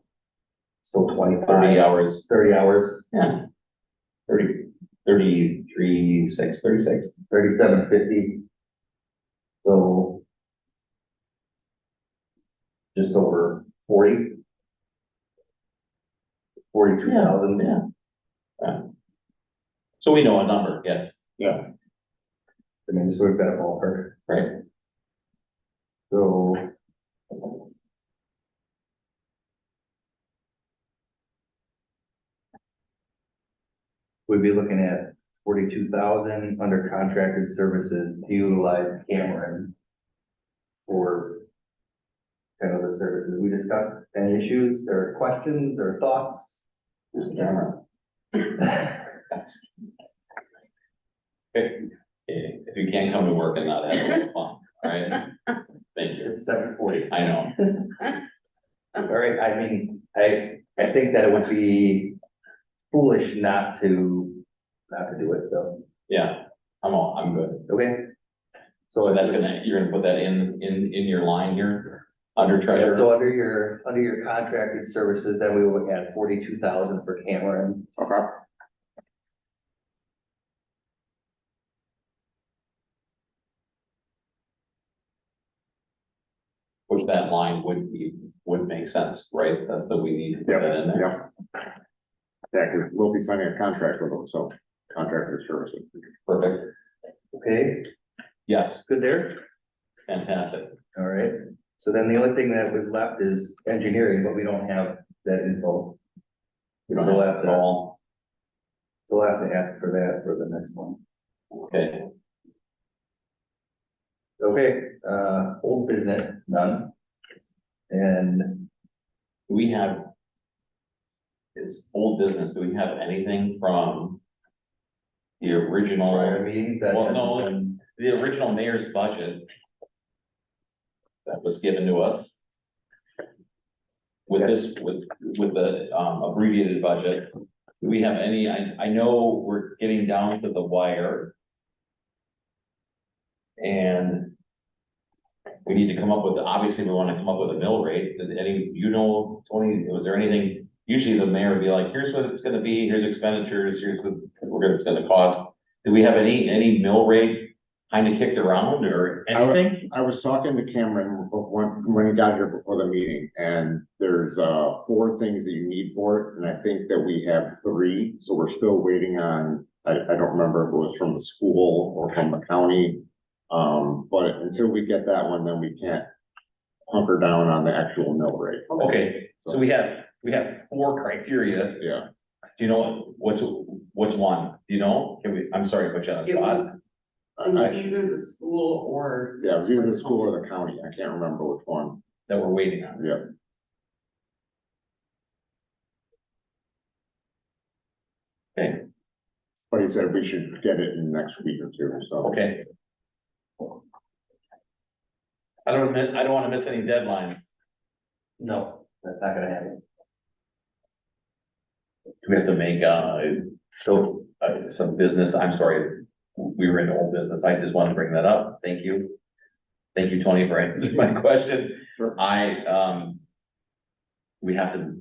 So 30 hours, 30 hours, yeah. 33, 36. 37.50. So. Just over 40. 42,000. Yeah. So we know a number, yes, Yeah, I mean, so we've got a ballpark, right? so. We'd be looking at 42,000 under contracted services to utilize Cameron. For kind of the services we discussed, any issues or questions or thoughts? Here's the camera. If you can't come to work and not have a little fun, all right? Thank you. It's 7:40. I know. All right, I mean, I think that it would be foolish not to do it, so, Yeah, I'm good. okay. So that's you're gonna put that in your line here, under treasure. So under your contracted services, then we would add 42,000 for Cameron. okay. Which that line would make sense, right? That's what we need to put that in there. Yeah. Yeah, because we'll be signing a contract with them, so contractor services. Perfect. Okay, Yes, good there? fantastic. All right, so then the only thing that was left is engineering, but we don't have that info. We don't So have it all. So we'll have to ask for that for the next one. Okay, Okay, old business, none. And we have. It's old business. Do we have anything from the original? prior meetings that. Well, no, the original mayor's budget that was given to us. With this, with the abbreviated budget, do we have any, I know we're getting down to the wire. And we need to come up with, obviously, we want to come up with a mill rate. Did any, Tony, was there anything? Usually the mayor would be like, here's what it's gonna be, here's expenditures, here's what it's gonna cost. Do we have any mill rate kind of kicked around or anything? I was talking to Cameron when he got here before the meeting, and there's 4 things that you need for it, and I think that we have 3, so we're still waiting on, I don't remember if it was from the school or from the county. But until we get that one, then we can't hunker down on the actual mill rate. Okay, so we have 4 criteria. Yeah, Do you know what's one? Do you know? I'm sorry, to put you on the spot. It was either the school or. yeah, it was either the school or the county, I can't remember which one, That we're waiting on. yeah. Okay, But he said we should get it in the next week or 2, so. okay. I don't wanna miss any deadlines. No, that's not gonna happen. Do we have to make, some business, I'm sorry, we were in old business, I just wanted to bring that up, thank you. Thank you, Tony, for answering my question. Sure. We have to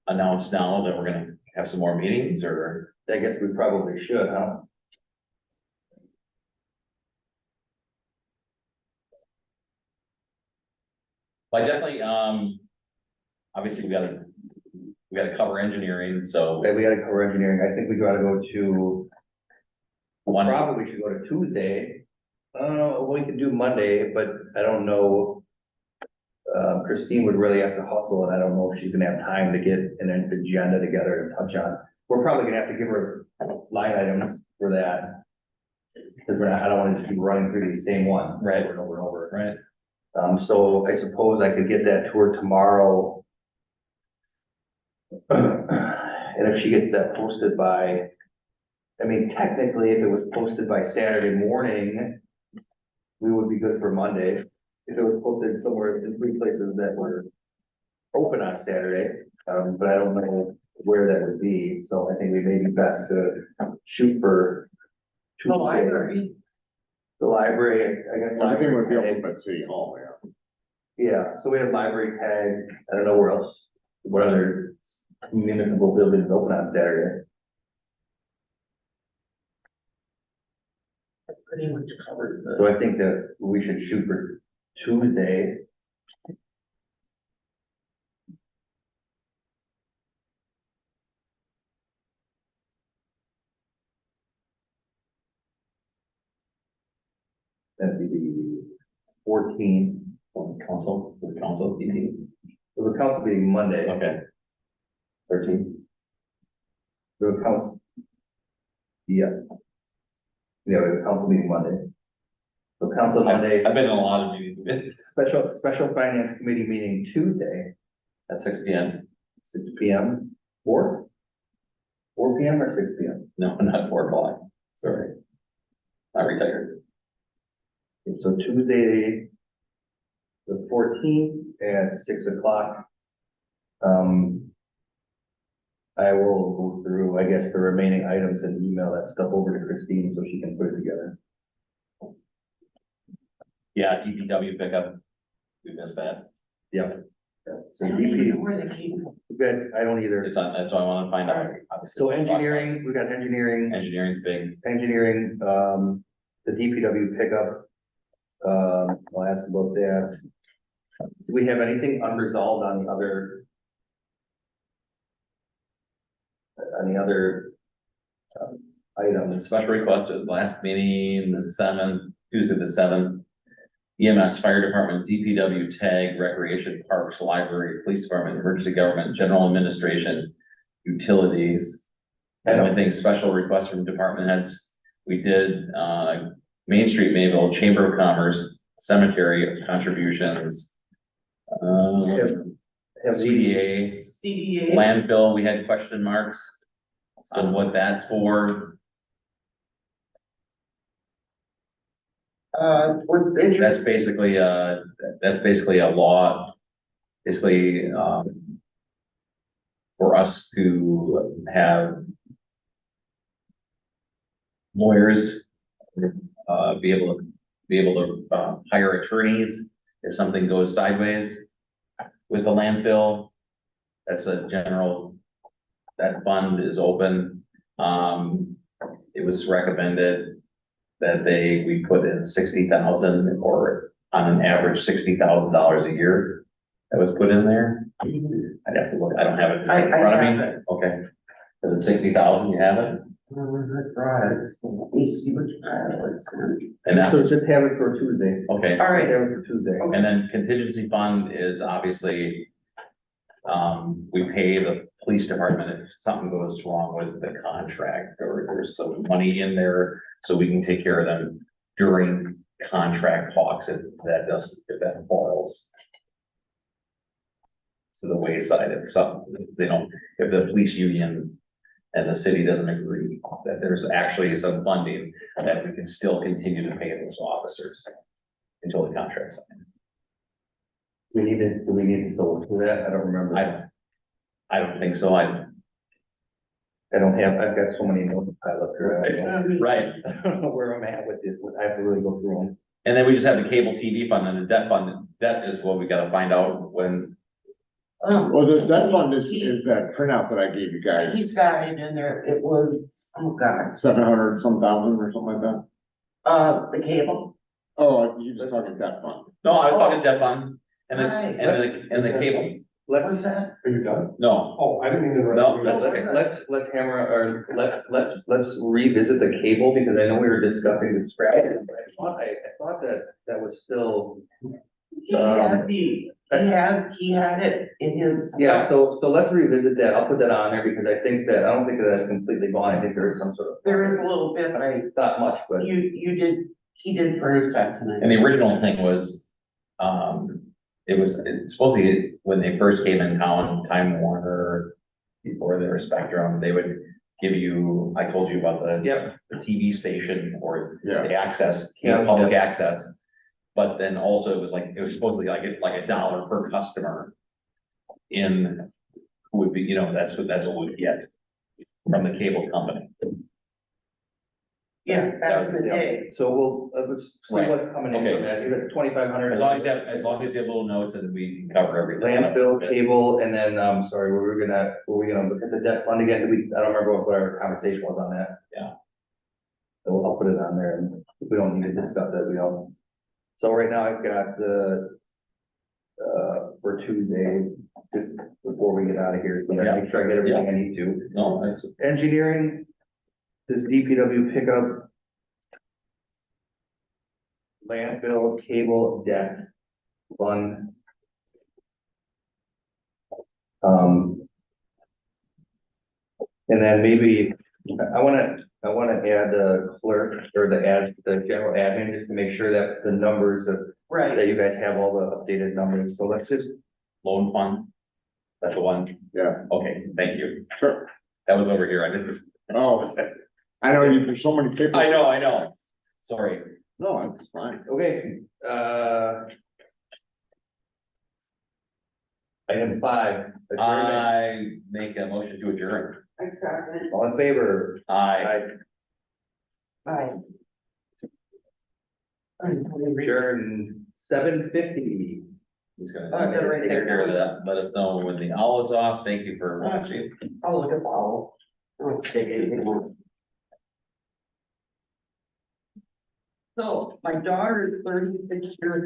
announce now that we're gonna have some more meetings, or? I guess we probably should, huh? I definitely, obviously, we gotta cover engineering, so. Okay, we gotta cover engineering, I think we gotta go to, One, probably should go to Tuesday. We could do Monday, but I don't know. Christine would really have to hustle, and I don't know if she's gonna have time to get an agenda together and touch on. We're probably gonna have to give her line items for that. Because I don't wanna just keep running through these same ones. Right. Over and over and over. right, So I suppose I could get that to her tomorrow. And if she gets that posted by, I mean, technically, if it was posted by Saturday morning, we would be good for Monday. If it was posted somewhere in 3 places that were open on Saturday, but I don't know where that would be, so I think we may be best to shoot for The library. The library, I guess. Everything would be library open at City Hall, yeah. tag. Yeah, so we have library tag, I don't know where else what other municipal buildings open on Saturday? Pretty much covered the. So I think that we should shoot for Tuesday. That'd be the 14th. Council, the council meeting. The council meeting Monday. Okay. 13th. The council. Yeah. Yeah, the council meeting Monday. The council Monday, I've been in a lot of meetings special finance committee meeting Tuesday, at 6 p.m. 6 p.m. 4 p.m. or 6 p.m. No, not 4 o'clock. Sorry. I retired. So Tuesday, the 14th at 6 o'clock. I will go through, I guess, the remaining items and email that stuff over to Christine so she can put it together. Yeah, DPW pickup. We missed that. Yep. So I don't even DP, know where they came from. good, I don't either. It's on, that's what I want to find out. Obviously. So engineering, we got engineering, Engineering's big. the DPW pickup. I'll ask about that. Do we have anything unresolved on the other? Items? Special request at last meeting, the 7th, Tuesday the 7th. EMS, fire department, DPW, tag, recreation, parks, library, police department, emergency government, general administration, utilities. And I think special requests from department heads. We did, Main Street, Mayville, Chamber of Commerce, cemetery contributions. CDA, CDA. landfill, we had question marks on what that's for. What's in your? That's basically a law, basically, for us to have lawyers, be able to hire attorneys if something goes sideways with the landfill. That's a general, that fund is open. It was recommended that we put in 60,000 or on an average $60,000 a year that was put in there. I'd have to look, I don't have it in front of me. Okay. Is it 60,000? You have it? Right, let me see what you And that So was, just have it for Tuesday. okay. All right. Have it for Tuesday. And then contingency fund is obviously, we pay the police department if something goes wrong with the contract or there's some money in there, so we can take care of them during contract talks if that falls to the wayside, if the police union and the city doesn't agree, that there's actually some funding that we can still continue to pay those officers until the contract's signed. Do we need to still look for that? I don't remember. I don't think so. I've got so many notes piled up here. right. I don't know where I'm at with this, I have to really go through them. And then we just have the cable TV fund and the debt fund. Debt is what we gotta find out when. Well, that fund is that printout that I gave you guys, He's got it in there, it was, oh God, 700 some thousand or something like that. the cable. Oh, you just talking that fund. No, I was talking debt fund and then, Right. and the cable. What's Let's, that? Are you done? No, Oh, I didn't mean to interrupt. No, you. that's okay. let's hammer, or let's revisit the cable, because I know we were discussing the scrap. I thought that was still, He had he had it in his. yeah, so let's revisit that. I'll put that on there because I don't think that that's completely gone. I think there is some sort of. There is a little bit, but It's not much, but. he did furnish that tonight. and the original thing was, it's supposedly when they first came in town, Time Warner, before they were Spectrum, they would give you, I told you about the TV station or Yeah. the access, Yeah. public access. But then also it was supposedly like $1 per customer in, would be, that's what we get from the cable company. Yeah, that was an A. So we'll, let's see Right. what's coming in from that, you're at 2,500. As long as you have, little notes and we can cover everything. Landfill, cable, and then, sorry, were we gonna look at the debt fund again? I don't remember what our conversation was on that. Yeah. So I'll put it on there, and if we don't need to discuss it, we don't. So right now I've got, for Tuesday, just before we get out of here, so that I make sure I get everything I need to. No, that's, Engineering, this DPW pickup. Landfill, cable, debt, fund. And then maybe, I wanna add the clerk or the general admin, just to make sure that the numbers of, Right. that you guys have all the updated numbers, so let's just, loan fund. That's the one. Yeah, Okay, thank you. sure. That was over here. I didn't. Oh, I know there's so many papers. I know. Sorry. No, it's fine. okay, item 5. adjournment. I make a motion to adjourn. Exactly. All in favor? Aye. Aye. Adjourn 7:50. He's gonna Oh, I got it right take there. care of that. Let us know when the owl is off. Thank you for watching. I'll look at the owl. I don't take anything more. So my daughter is 36 years old.